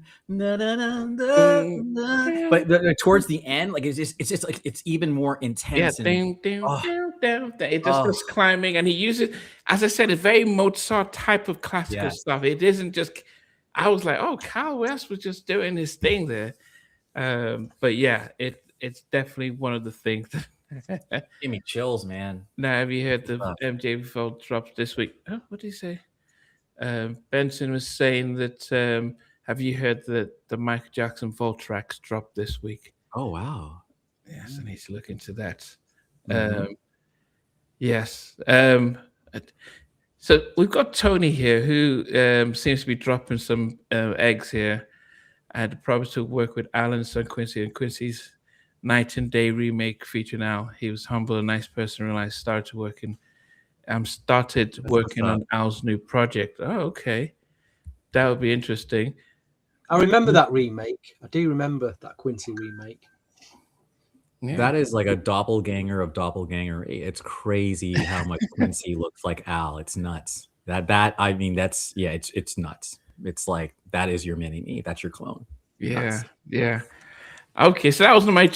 da da. But towards the end, like it's just like it's even more Yeah, intense. And ding, ding, oh, ding, ding, ding. It just oh, goes climbing, and he uses, as I said, a very Mozart type of classical yes. stuff. It isn't just. I was like, oh, Kyle West was just doing his thing there. But yeah, it's definitely one of the things that. Give me chills, man. Now, have you heard the Stuff. MJ Vault drops this week? Oh, what did he say? Benson was saying that. Have you heard that the Michael Jackson Vault tracks dropped this week? Oh wow. Yes, I need to look into that. Mhm. Yes. So we've got Tony here who seems to be dropping some eggs here. I had the promise to work with Alan's son Quincy and Quincy's Night and Day remake featuring Al. He was humble, a nice person, and I started working on Al's new project. Oh, okay. That would be interesting. I remember that remake. I do remember that Quincy remake. Yeah. That is like a doppelganger of doppelganger. It's crazy how much Quincy looks like Al. It's nuts. That I mean, that's yeah, it's nuts. It's like that is your mini me. That's your clone. Yeah, Nuts. yeah. Okay, so that was number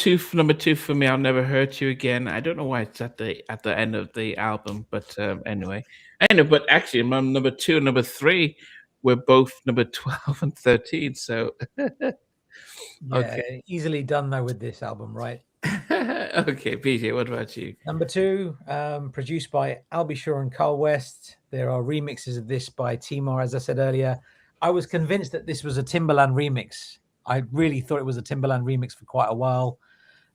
two for me. I'll Never Hurt You Again. I don't know why it's at the end of the album, but anyway. But actually, my number 2 and number 3 were both number 12 and 13. So Yeah, okay. easily done though with this album, right? Okay, PJ, what about you? Number 2, produced by Albie Shaw and Carl West. There are remixes of this by Timar, as I said earlier. I was convinced that this was a Timbaland remix. I really thought it was a Timbaland remix for quite a while.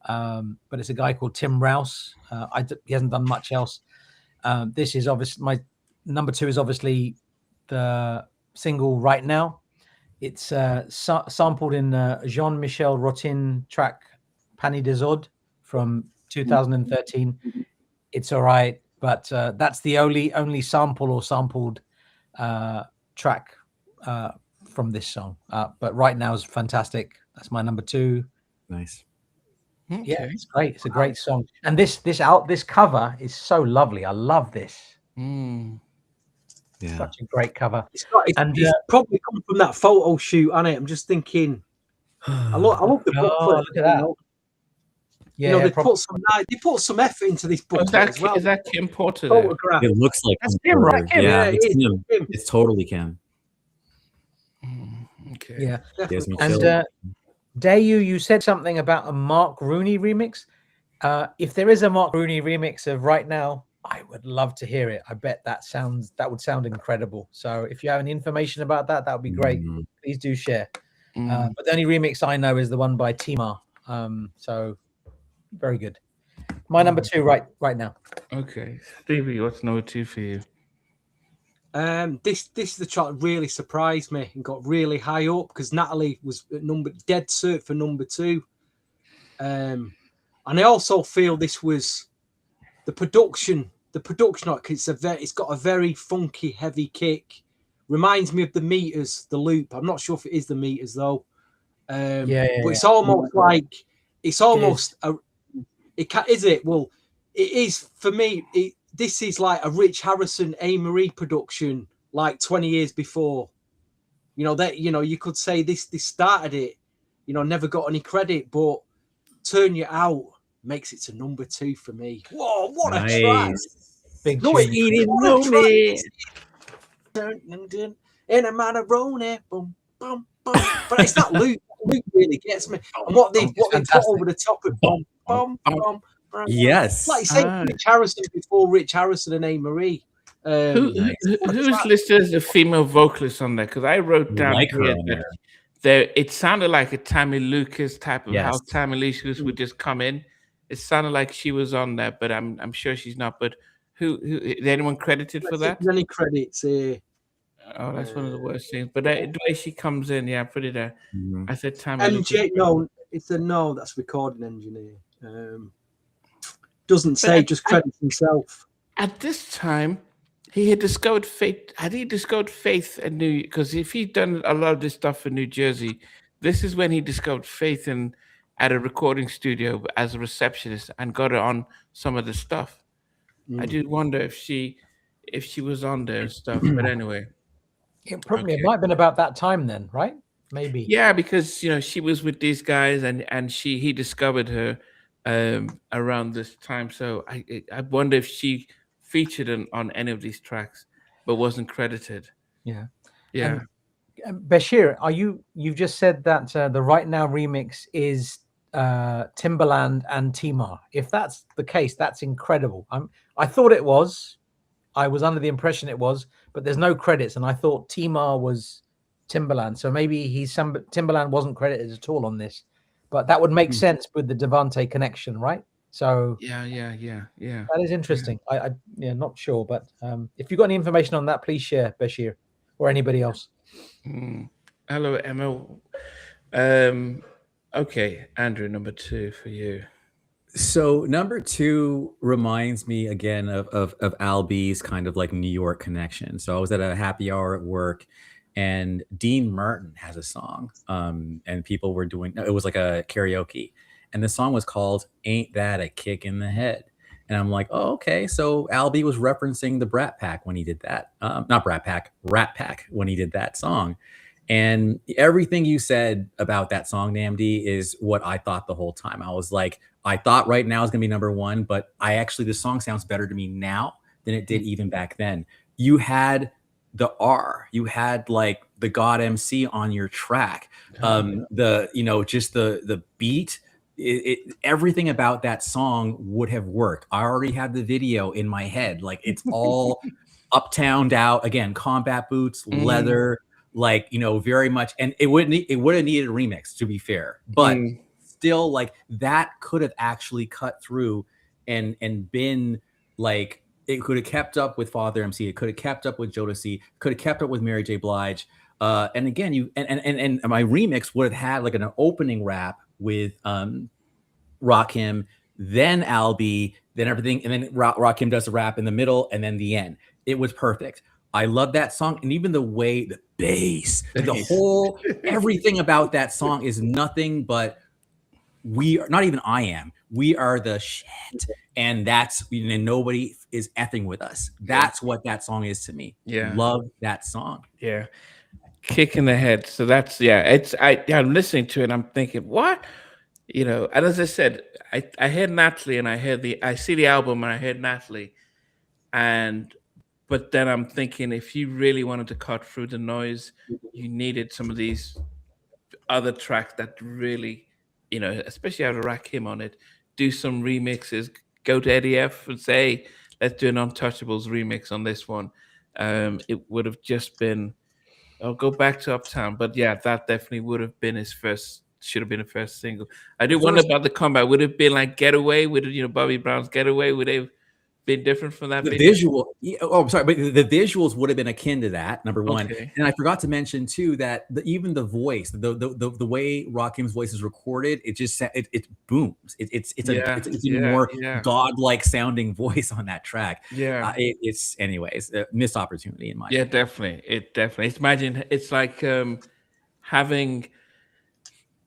But it's a guy called Tim Rouse. He hasn't done much else. This is obviously my number 2 is obviously the single Right Now. It's sampled in Jean-Michel Rotin track Pani des Odes from 2013. It's all right, but that's the only sample or sampled track from this song. But Right Now is fantastic. That's my number 2. Nice. Okay. Yeah, it's great. It's a great song, and this cover is so lovely. I love this. Yeah. Such a great cover. It's probably come from that photo shoot, hasn't it? I'm just thinking. I love the booklet. Oh, look at that. You know, they put some effort into this booklet as well. Is that Kim Porter? Photograph. It looks like That's Kim, right? Kim, Yeah, yeah, it's it is. Kim. Kim. It's totally Kim. Okay. Yeah. Gives me And chills. Dayu, you said something about a Mark Rooney remix. If there is a Mark Rooney remix of Right Now, I would love to hear it. I bet that would sound incredible. So if you have any information about that, that would be great. Mhm. Please do share. But the only remix I know is the one by Timar. So very good. My number 2 right now. Okay. Stevie, what's number 2 for you? This is the track that really surprised me and got really high up because Natalie was at dead cert for number 2. And I also feel this was the production. It's got a very funky, heavy kick. Reminds me of the Meters, the loop. I'm not sure if it is the Meters though. But it's almost like it's almost is it? Well, it is for me. This is like a Rich Harrison, A. Marie production, like 20 years before. You could say this started it. Never got any credit, but Turn You Out makes it to number 2 for me. Whoa, what a track! Big No, tune. in a Macaroni, boom, boom, boom. But it's that loop. That loop really gets me. And what they put over the top of boom, boom, boom. Yes. Like you say, Rich Harrison before Rich Harrison and A. Marie. Who's listed as a female vocalist on there? Because I wrote down Like her here on that it sounded like a Tammy Lucas type of how Tammy Lucas would just come in. It sounded like she was on there, but I'm sure she's not. But who is anyone credited for that? Any credits? Oh, that's one of the worst things. But the way she comes in, yeah, put it there. Mhm. I said, Tammy, look MJ, at- no, it's a no. That's recording engineer. Doesn't But say, just credits himself. at this time, he had discovered faith. Had he discovered faith in New? Because if he'd done a lot of this stuff in New Jersey, this is when he discovered faith in at a recording studio as a receptionist and got her on some of the stuff. I Mm. did wonder if she was on there and stuff. But anyway, It probably okay. it might have been about that time then, right? Maybe. Yeah, because she was with these guys and he discovered her around this time. So I wonder if she featured on any of these tracks but wasn't credited. Yeah. Yeah. Bashir, you've just said that the Right Now remix is Timbaland and Timar. If that's the case, that's incredible. I thought it was. I was under the impression it was, but there's no credits, and I thought Timar was Timbaland. So maybe Timbaland wasn't credited at all on this, but that would make sense with the Devante connection, right? So Yeah. that is interesting. I not sure, but if you've got any information on that, please share, Bashir, or anybody else. Hello, Emma. Okay, Andrew, number 2 for you. So number 2 reminds me again of Al B's kind of like New York connection. So I was at a happy hour at work, and Dean Martin has a song, and people were doing it was like a karaoke, and the song was called "Ain't That a Kick in the Head." And I'm like, oh, okay. So Al B was referencing the Brat Pack when he did that. Not Brat Pack, Rat Pack when he did that song. And everything you said about that song, Namdi, is what I thought the whole time. I was like, I thought Right Now is going to be number 1, but the song sounds better to me now than it did even back then. You had the R, you had like the God MC on your track. Just the beat, everything about that song would have worked. I already had the video in my head. Like it's all uptowned out again, combat boots, leather, very much. And it would have needed a remix, to be fair, but still, like that could have actually cut through and been like, it could have kept up with Father MC, it could have kept up with Jodeci, could have kept up with Mary J. Blige. And again, and my remix would have had like an opening rap with Rakim, then Al B, then everything, and then Rakim does the rap in the middle, and then the end. It was perfect. I love that song, and even the way the bass, the whole everything about that song is nothing but we are not even I am. We are the shit, and that's and nobody is effing with us. That's what that song is to me. Yeah, love that song. Yeah, kick in the head. So that's I'm listening to it. I'm thinking, what? And as I said, I heard Natalie, and I see the album, and I heard Natalie, but then I'm thinking, if you really wanted to cut through the noise, you needed some of these other tracks that really, especially out of Rakim on it, do some remixes. Go to Eddie F and say, let's do an Untouchables remix on this one. It would have just been, I'll go back to Uptown, but yeah, that definitely would have been should have been the first single. I do wonder about the comeback. Would it have been like Getaway? Would it, Bobby Brown's Getaway? Would they have been different from that The video? visual, I'm sorry, but the visuals would have been akin to that, number one. Okay. And I forgot to mention too that even the voice, the way Rakim's voice is recorded, it just it booms. It's even more godlike sounding voice on that track. Yeah. It's anyways a missed opportunity in my opinion. Definitely. Imagine it's like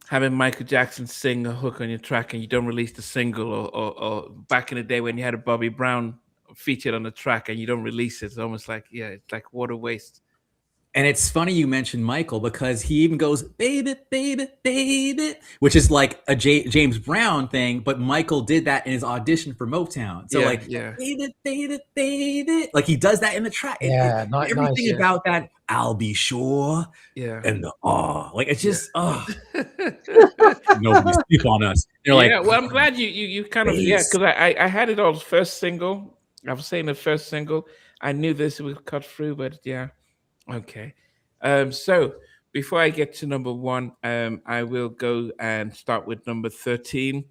having Michael Jackson sing a hook on your track and you don't release the single, or back in the day when you had a Bobby Brown featured on the track and you don't release it. It's almost like, it's like what a waste. And it's funny you mentioned Michael, because he even goes, baby, baby, baby, which is like a James Brown thing, but Michael did that in his audition for Motown. So baby, baby, baby, like he does that in the track. Yeah, everything about that, I'll be sure. Yeah. And the like it's just nobody speak on us. You're like, well, I'm glad you kind of because I had it all first single. I was saying the first single. I knew this would cut through, but yeah. Okay. So before I get to number 1, I will go and start with number 13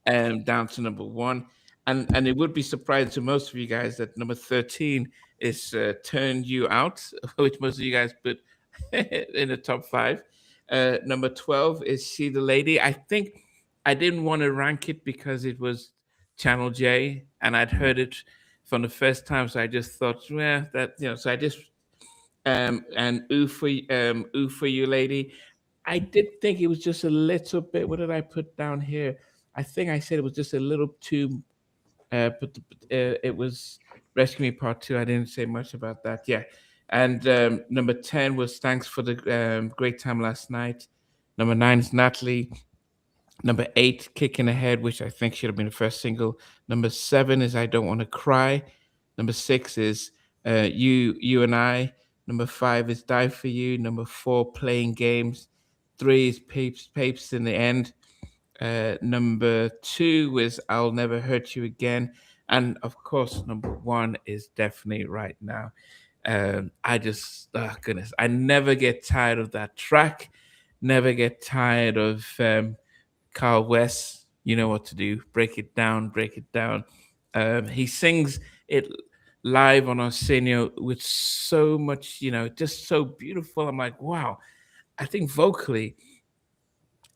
down to number 1. And it would be surprising to most of you guys that number 13 is Turned You Out, which most of you guys put in the top 5. Number 12 is See the Lady. I think I didn't want to rank it because it was Channel J and I'd heard it from the first time. So I just thought, well, that, so I just, and Ooh for You Lady. I did think it was just a little bit. What did I put down here? I think I said it was just a little too, it was Rescue Me Part 2. I didn't say much about that. Yeah. And number 10 was Thanks for the Great Time Last Night. Number 9 is Natalie. Number 8, Kick in the Head, which I think should have been the first single. Number 7 is I Don't Want to Cry. Number 6 is You and I. Number 5 is Die for You. Number 4, Playing Games. 3 is Papes in the End. Number 2 is I'll Never Hurt You Again. And of course, number 1 is definitely Right Now. I just, oh goodness, I never get tired of that track. Never get tired of Carl West. You know what to do. Break it down, break it down. He sings it live on Arsenio with so much, just so beautiful. I'm like, wow. I think vocally,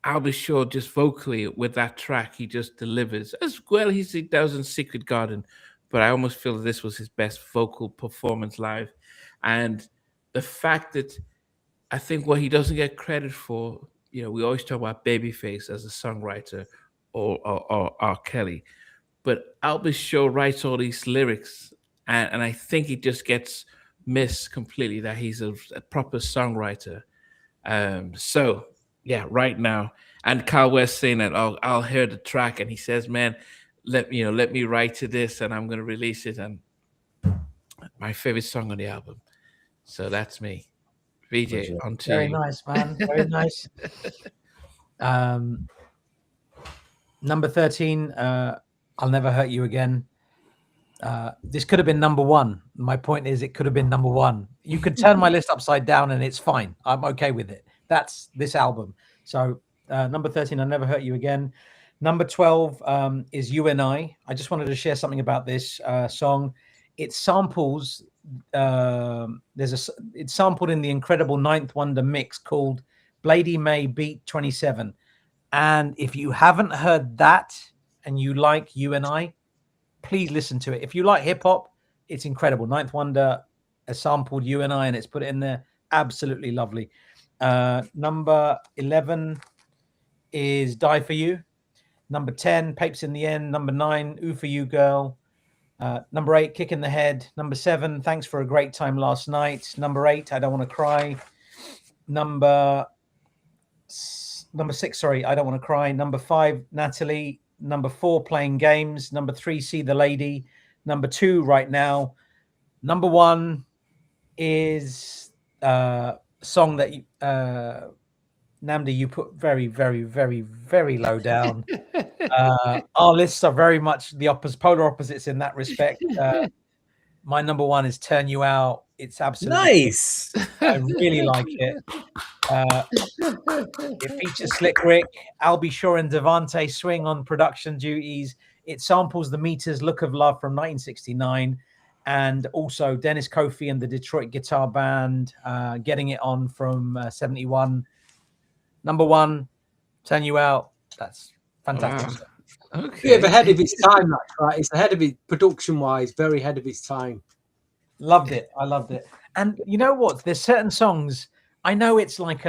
I'll be sure just vocally with that track, he just delivers as well as he does in Secret Garden. But I almost feel that this was his best vocal performance live. And the fact that I think what he doesn't get credit for, we always talk about Babyface as a songwriter or R. Kelly, but Albie Shaw writes all these lyrics, and I think it just gets missed completely that he's a proper songwriter. So yeah, Right Now, and Kyle West saying that I'll hear the track, and he says, "Man, let me write to this, and I'm going to release it." And my favorite song on the album. So that's me. VJ, on to Very you. nice, man. Very nice. Number 13, I'll Never Hurt You Again. This could have been number 1. My point is, it could have been number 1. You could turn my list upside down and it's fine. I'm okay with it. That's this album. So number 13, I'll Never Hurt You Again. Number 12 is You and I. I just wanted to share something about this song. It samples, it's sampled in the incredible Ninth Wonder mix called Blady May Beat 27. And if you haven't heard that and you like You and I, please listen to it. If you like hip hop, it's incredible. Ninth Wonder has sampled You and I and it's put it in there. Absolutely lovely. Number 11 is Die for You. Number 10, Papes in the End. Number 9, Ooh for You Girl. Number 8, Kick in the Head. Number 7, Thanks for a Great Time Last Night. Number 8, I Don't Want to Cry. Number 6, sorry, I Don't Want to Cry. Number 5, Natalie. Number 4, Playing Games. Number 3, See the Lady. Number 2, Right Now. Number 1 is a song that Namdi, you put very, very, very, very low down. Our lists are very much the polar opposites in that respect. My number 1 is Turn You Out. It's absolutely nice. I really like it. It features Slick Rick, Albie Shaw and Devante Swing on production duties. It samples the Meters Look of Love from 1969 and also Dennis Kofi and the Detroit Guitar Band Getting It On from 71. Number 1, Turn You Out. That's fantastic. Wow. Okay. Bit of ahead of its time, that's right. It's ahead of it production-wise, very ahead of its time. Loved it. I loved it. And you know what? There's certain songs, I know it's like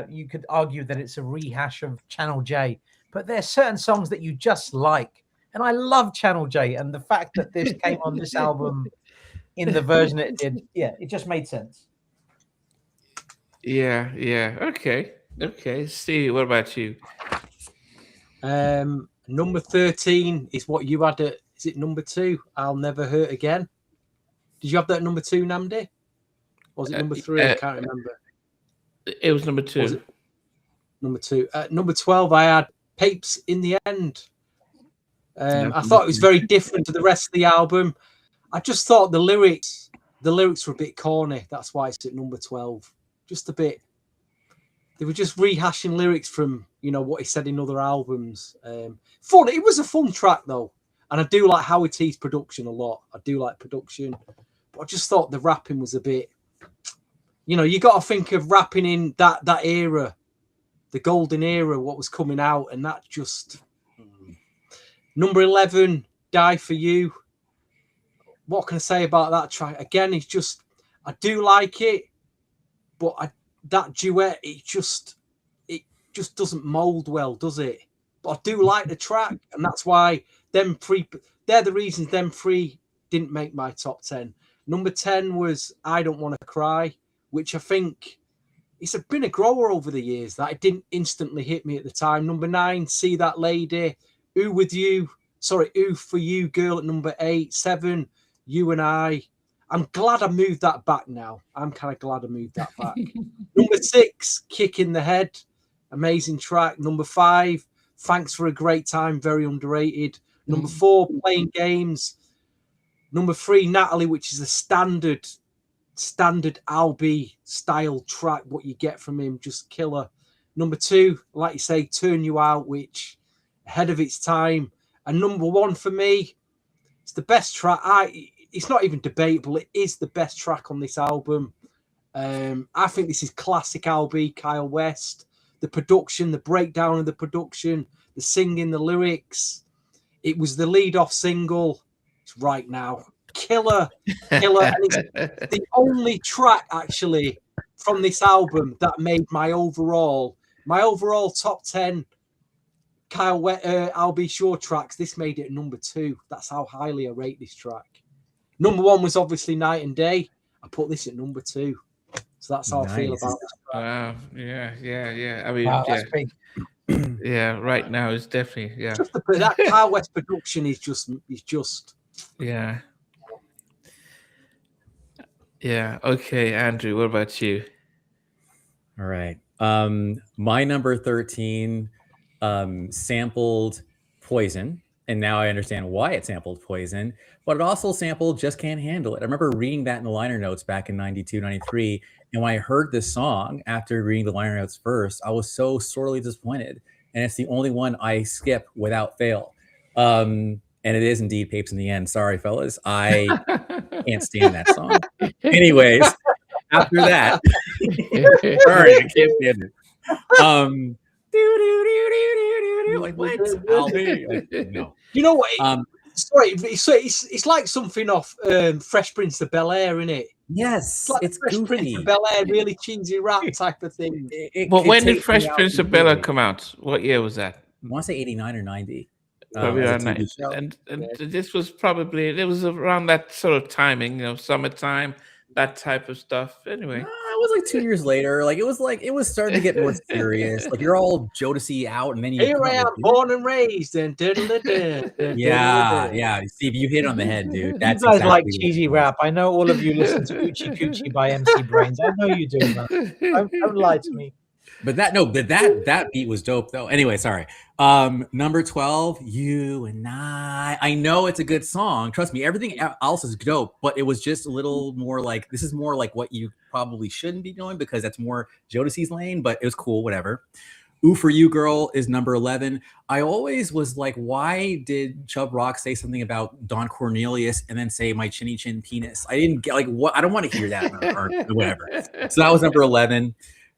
you could argue that it's a rehash of Channel J, but there's certain songs that you just like. And I love Channel J. And the fact that this came on this album in the version it did, yeah, it just made sense. Yeah. Okay. Steve, what about you? Number 13 is what you had at, is it number 2? I'll Never Hurt Again. Did you have that number 2, Namdi? Or was it number 3? I can't remember. It was number 2. Was it number 2? Number 12, I had Papes in the End. I thought it was very different to the rest of the album. I just thought the lyrics were a bit corny. That's why it's at number 12. Just a bit. They were just rehashing lyrics from, what he said in other albums. Fun. It was a fun track, though. And I do like Howie T's production a lot. I do like production. But I just thought the rapping was a bit, you got to think of rapping in that era, the golden era, what was coming out, and that just. Number 11, Die For You. What can I say about that track? Again, it's just, I do like it, but that duet, it just doesn't mold well, does it? But I do like the track, and that's why they're the reasons them three didn't make my top 10. Number 10 was I Don't Want to Cry, which I think it's been a grower over the years that it didn't instantly hit me at the time. Number 9, See That Lady. Ooh For You Girl at number 8. 7, You and I. I'm glad I moved that back now. I'm kind of glad I moved that back. Number 6, Kick in the Head. Amazing track. Number 5, Thanks for a Great Time. Very underrated. Number 4, Playing Games. Number 3, Natalie, which is a standard Albie style track. What you get from him, just killer. Number 2, like you say, Turn You Out, which ahead of its time. And number 1 for me, it's the best track. It's not even debatable. It is the best track on this album. I think this is classic Albie, Kyle West. The production, the breakdown of the production, the singing, the lyrics. It was the lead-off single. It's Right Now. Killer. And it's the only track, actually, from this album that made my overall top 10 Albie Shaw tracks. This made it number 2. That's how highly I rate this track. Number 1 was obviously Night and Day. I put this at number 2. So that's how I feel about this track. Wow. Yeah. I mean, Wow, yeah. that's big. Yeah, Right Now is definitely, yeah. Just that Kyle West production is just Yeah. Yeah. Okay, Andrew, what about you? All right. My number 13 sampled Poison, and now I understand why it sampled Poison, but it also sampled Just Can't Handle It. I remember reading that in the liner notes back in 92, 93, and when I heard this song after reading the liner notes first, I was so sorely disappointed, and it's the only one I skip without fail. And it is indeed Papes in the End. Sorry, fellas. I can't stand that song. Anyways, after that, sorry, I can't stand it. Like what? Albie? No. You know what? Sorry, it's like something off Fresh Prince of Bel-Air, isn't it? Yes, Like it's Fresh goofy. Prince of Bel-Air, really cheesy rap type of thing. Well, when did Fresh Prince of Bel-Air come out? What year was that? I want to say 89 or 90. Probably as a around TV 90. show. And this was probably, it was around that sort of timing, summertime, that type of stuff. Anyway. It was like 2 years later. It was starting to get more serious. Like you're all Jodeci out, and then you Here I am, born and raised, and yeah. Steve, you hit on the head, dude. That's you guys exactly like what cheesy it was. rap. I know all of you listen to Oochie Coochie by MC Brains. I know you do, man. Don't lie to me. But that beat was dope though. Anyway, sorry. Number 12, You and I know it's a good song. Trust me, everything else is dope, but it was just a little more like, this is more like what you probably shouldn't be doing because that's more Jodeci's lane, but it was cool, whatever. Ooh For You Girl is number 11. I always was like, why did Chubb Rock say something about Don Cornelius and then say my chinny chin penis? I didn't get what, I don't want to hear that or whatever. So that was number 11.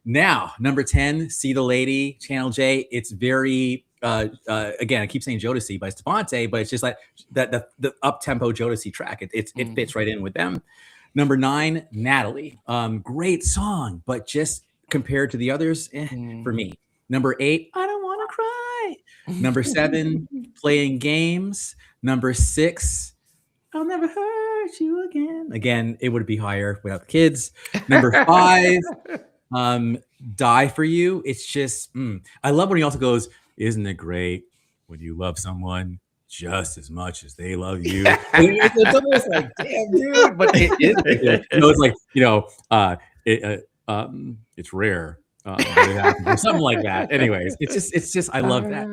Now, number 10, See the Lady, Channel J. It's very, again, I keep saying Jodeci by Stevante, but it's just like the up-tempo Jodeci track. It fits right in with them. Number 9, Natalie. Great song, but just compared to the others, for me. Number 8, I Don't Want to Cry. Number 7, Playing Games. Number 6, I'll Never Hurt You Again. Again, it would be higher without the kids. Number 5, Die For You. It's just I love when he also goes, isn't it great when you love someone just as much as they love you? It's almost like, damn, dude, but it is. It's like, it's rare, but it happens, or something like that. Anyways, it's just I love that.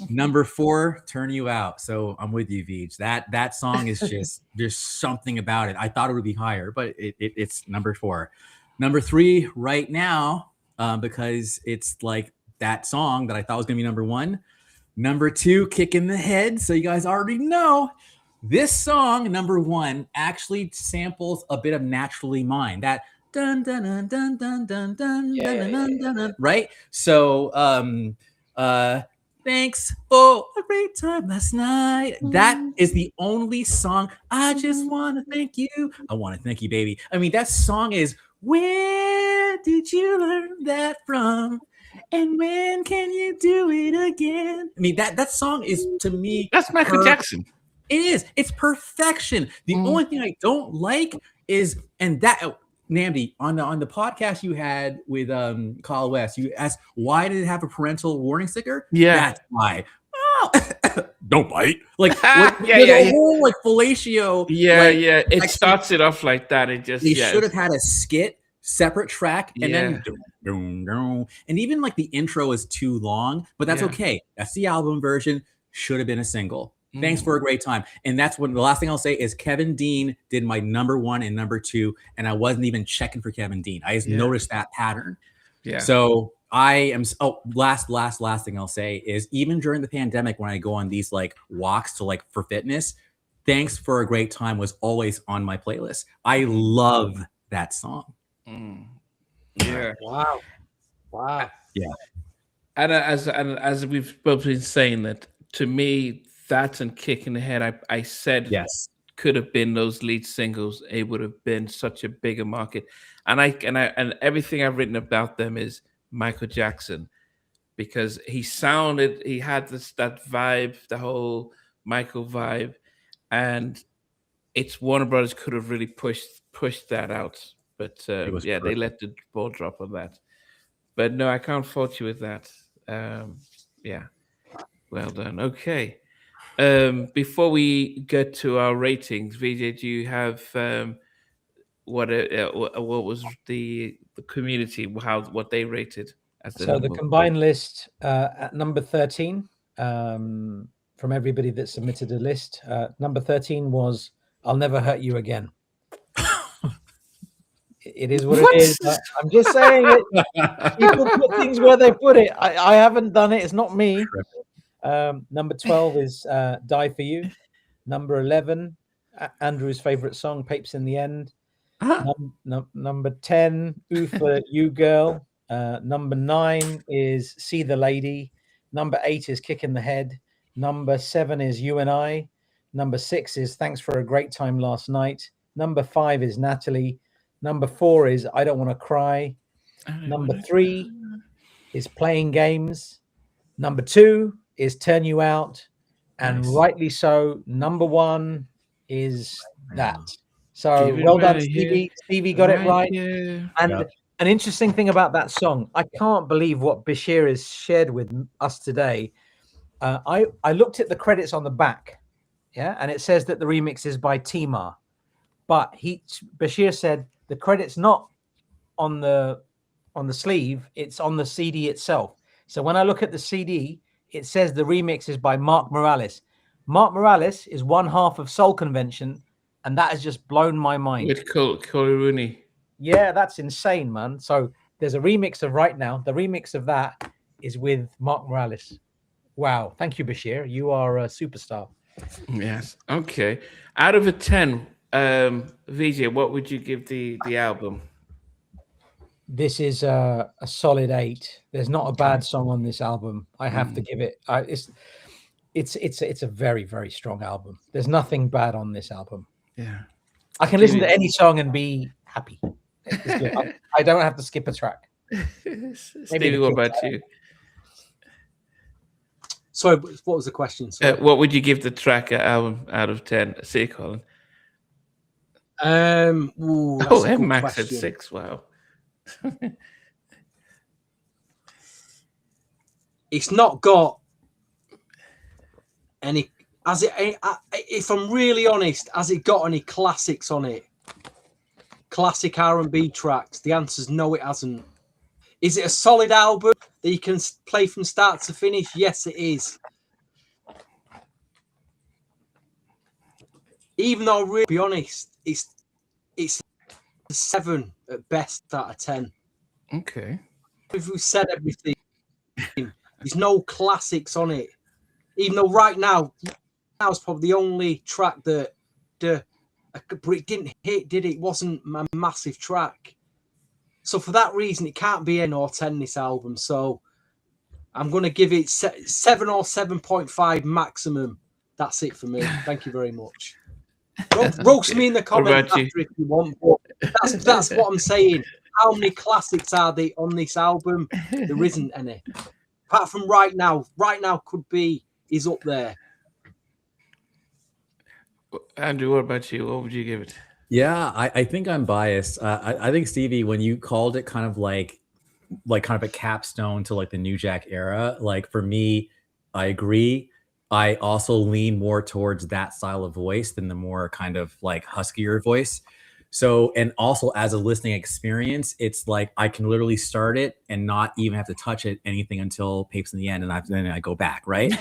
Number 4, Turn You Out. So I'm with you, Veej. That song is just, there's something about it. I thought it would be higher, but it's number 4. Number 3, Right Now, because it's like that song that I thought was gonna be number 1. Number 2, Kick in the Head. So you guys already know. This song, number one, actually samples a bit of Naturally Mine. That dun dun dun dun dun dun dun Yeah, dun dun dun dun, right? So thanks for a great time last night. That is the only song. I just want to thank you. I want to thank you, baby. I mean, that song is where did you learn that from? And when can you do it again? I mean, that song is, to me, That's Michael Jackson. it is. It's perfection. The only thing I don't like is, and that Namdi, on the podcast you had with Kyle West, you asked why did it have a parental warning sticker? Yeah. That's why. Oh, don't bite. Like Yeah. whole like fellatio. Yeah, like, yeah. It like, starts it off like that. It just they should have had a skit, separate track, and Yeah. then and even like the intro is too long, but that's Yeah. okay. That's the album version. Should have been a single. Thanks for a great time. And that's when the last thing I'll say is Kevin Dean did my number one and number two, and I wasn't even checking for Kevin Dean. I just noticed that pattern. Yeah. So I am. Oh, last thing I'll say is even during the pandemic when I go on these like walks to like for fitness, Thanks for a Great Time was always on my playlist. I love that song. Yeah. Wow. Yeah. And as we've both been saying, that to me, that and Kick in the Head, I said Yes. could have been those lead singles. It would have been such a bigger market. And everything I've written about them is Michael Jackson, because he had that vibe, the whole Michael vibe, and it's Warner Brothers could have really pushed that out, but they let the ball drop on that. But no, I can't fault you with that. Yeah, well done. Okay. Before we get to our ratings, VJ, do you have what was the community, what they rated as the So the number? combined list at number 13 from everybody that submitted a list. Number 13 was "I'll Never Hurt You Again." It is what it is. I'm just saying it. People put things where they put it. I haven't done it. It's not me. Number 12 is "Die for You." Number 11, Andrew's favorite song, "Papes in the End." Number 10, "Ooh for You Girl." Number 9 is "See the Lady." Number 8 is "Kick in the Head." Number 7 is "You and I." Number 6 is "Thanks for a Great Time Last Night." Number 5 is "Natalie." Number 4 is "I Don't Want to Cry." Number 3 is "Playing Games." Number 2 is "Turn You Out." And rightly so, number 1 is that. So well done, Stevie. Stevie got it right. Yeah. And an interesting thing about that song, I can't believe what Bashir has shared with us today. I looked at the credits on the back, and it says that the remix is by Timar. But Bashir said the credit's not on the sleeve, it's on the CD itself. So when I look at the CD, it says the remix is by Mark Morales. Mark Morales is one half of Soul Convention, and that has just blown my mind. With Corey Rooney. Yeah, that's insane, man. So there's a remix of Right Now. The remix of that is with Mark Morales. Wow. Thank you, Bashir. You are a superstar. Yes. Okay. Out of a 10, VJ, what would you give the album? This is a solid 8. There's not a bad song on this album. I have to give it. It's a very, very strong album. There's nothing bad on this album. Yeah. I can listen to any song and be happy. I don't have to skip a track. Stevie, what about you? Sorry, what was the question? What would you give the track album out of 10? See, Colin. Max at 6. Wow. It's not got any. If I'm really honest, has it got any classics on it? Classic R&B tracks? The answer's no, it hasn't. Is it a solid album that you can play from start to finish? Yes, it is. Even though, really, to be honest, it's a 7 at best out of 10. Okay. If we said everything, there's no classics on it. Even though right now is probably the only track that but it didn't hit, did it? It wasn't a massive track. So for that reason, it can't be 10 or 10, this album. So I'm going to give it 7 or 7.5 maximum. That's it for me. Thank you very much. Roast me in the comments after if you want. But that's what I'm saying. How many classics are there on this album? There isn't any. Apart from Right Now. Right Now is up there. Andrew, what about you? What would you give it? Yeah, I think I'm biased. I think Stevie, when you called it kind of like kind of a capstone to like the New Jack era, like for me, I agree. I also lean more towards that style of voice than the more kind of like huskier voice. So, and also as a listening experience, it's like I can literally start it and not even have to touch it anything until Papes in the End, and then I go back, right?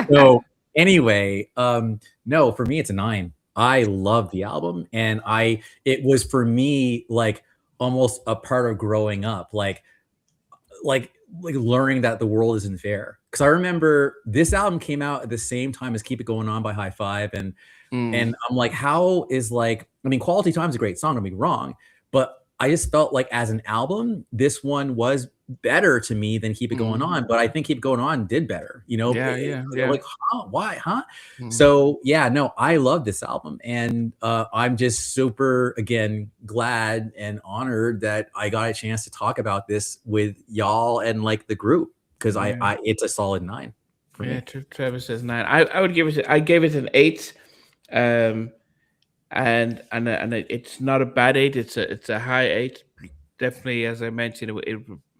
So anyway, no, for me it's a 9. I love the album, and it was for me like almost a part of growing up, like learning that the world isn't fair. Because I remember this album came out at the same time as Keep It Going On by High Five, and I'm like, how is like, I mean, Quality Time's a great song, don't be wrong, but I just felt like as an album, this one was better to me than Keep It Going On. But I think Keep It Going On did better, you know? Yeah. Like, huh? Why? Huh? So yeah, no, I love this album, and I'm just super, again, glad and honored that I got a chance to talk about this with y'all and like the group, because I it's a solid 9 for me. Trevor says 9. I would give it. I gave it an 8. And it's not a bad 8. It's a high 8. Definitely, as I mentioned,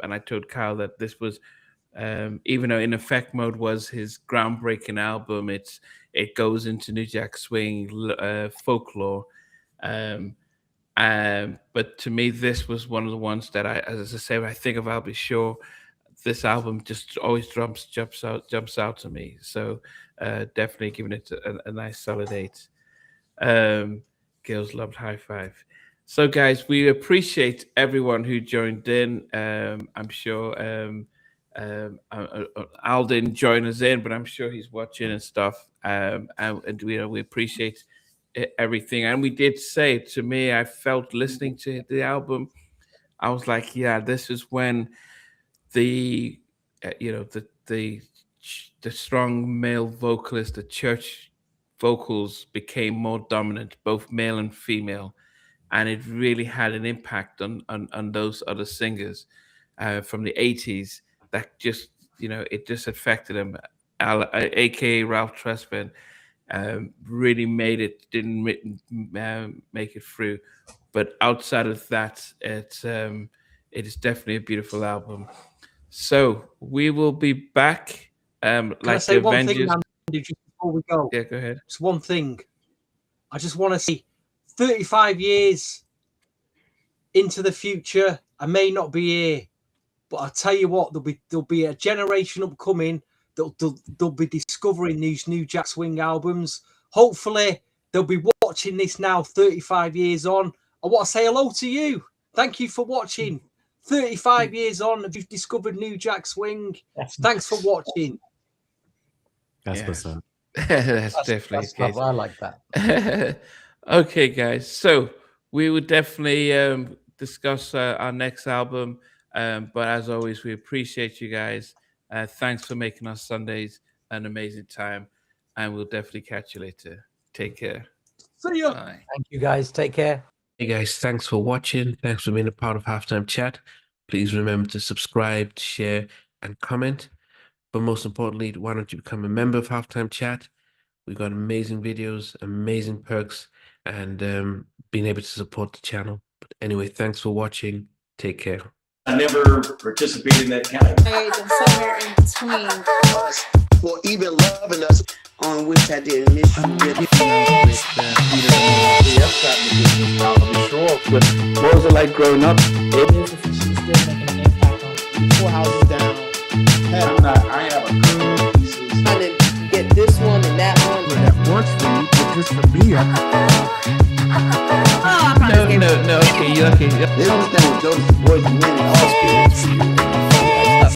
and I told Kyle that this was, even though In Effect Mode was his groundbreaking album, it goes into New Jack Swing folklore. But to me, this was one of the ones that as I say, when I think of I'll Be Sure, this album just always jumps out to me. So definitely giving it a nice solid 8. Girls loved High Five. So guys, we appreciate everyone who joined in. I'm sure Al didn't join us in, but I'm sure he's watching and stuff. And we appreciate everything. And we did say, to me, I felt listening to the album, I was like, yeah, this is when the strong male vocalist, the church vocals became more dominant, both male and female, and it really had an impact on those other singers from the 80s that just, it just affected them. AKA Ralph Tresvant really didn't make it through, but outside of that, it is definitely a beautiful album. So we will be back. Can I say one thing, Andy, just before we go? Yeah, go ahead. It's one thing. I just want to say, 35 years into the future, I may not be here, but I'll tell you what, there'll be a generation upcoming they'll be discovering these New Jack Swing albums. Hopefully, they'll be watching this now 35 years on. I want to say hello to you. Thank you for watching. 35 years on, you've discovered New Jack Swing. Thanks for watching. That's what's up. That's definitely the case. I like that. Okay, guys. So we would definitely discuss our next album. But as always, we appreciate you guys. Thanks for making our Sundays an amazing time. And we'll definitely catch you later. Take care. See ya. Bye. Thank you, guys. Take care. Hey guys, thanks for watching. Thanks for being a part of Halftime Chat. Please remember to subscribe, share, and comment. But most importantly, why don't you become a member of Halftime Chat? We've got amazing videos, amazing perks, and being able to support the channel. But anyway, thanks for watching. Take care. I never participated in that category. Somewhere in between. For even loving us, on which I did miss you with. What was it like growing up? She's still making an impact on 4 houses down. I have a pieces. I didn't get this one and that one. That works for you, but just for me, No. Okay, They don't stand with Joseph's voice winning all spirits.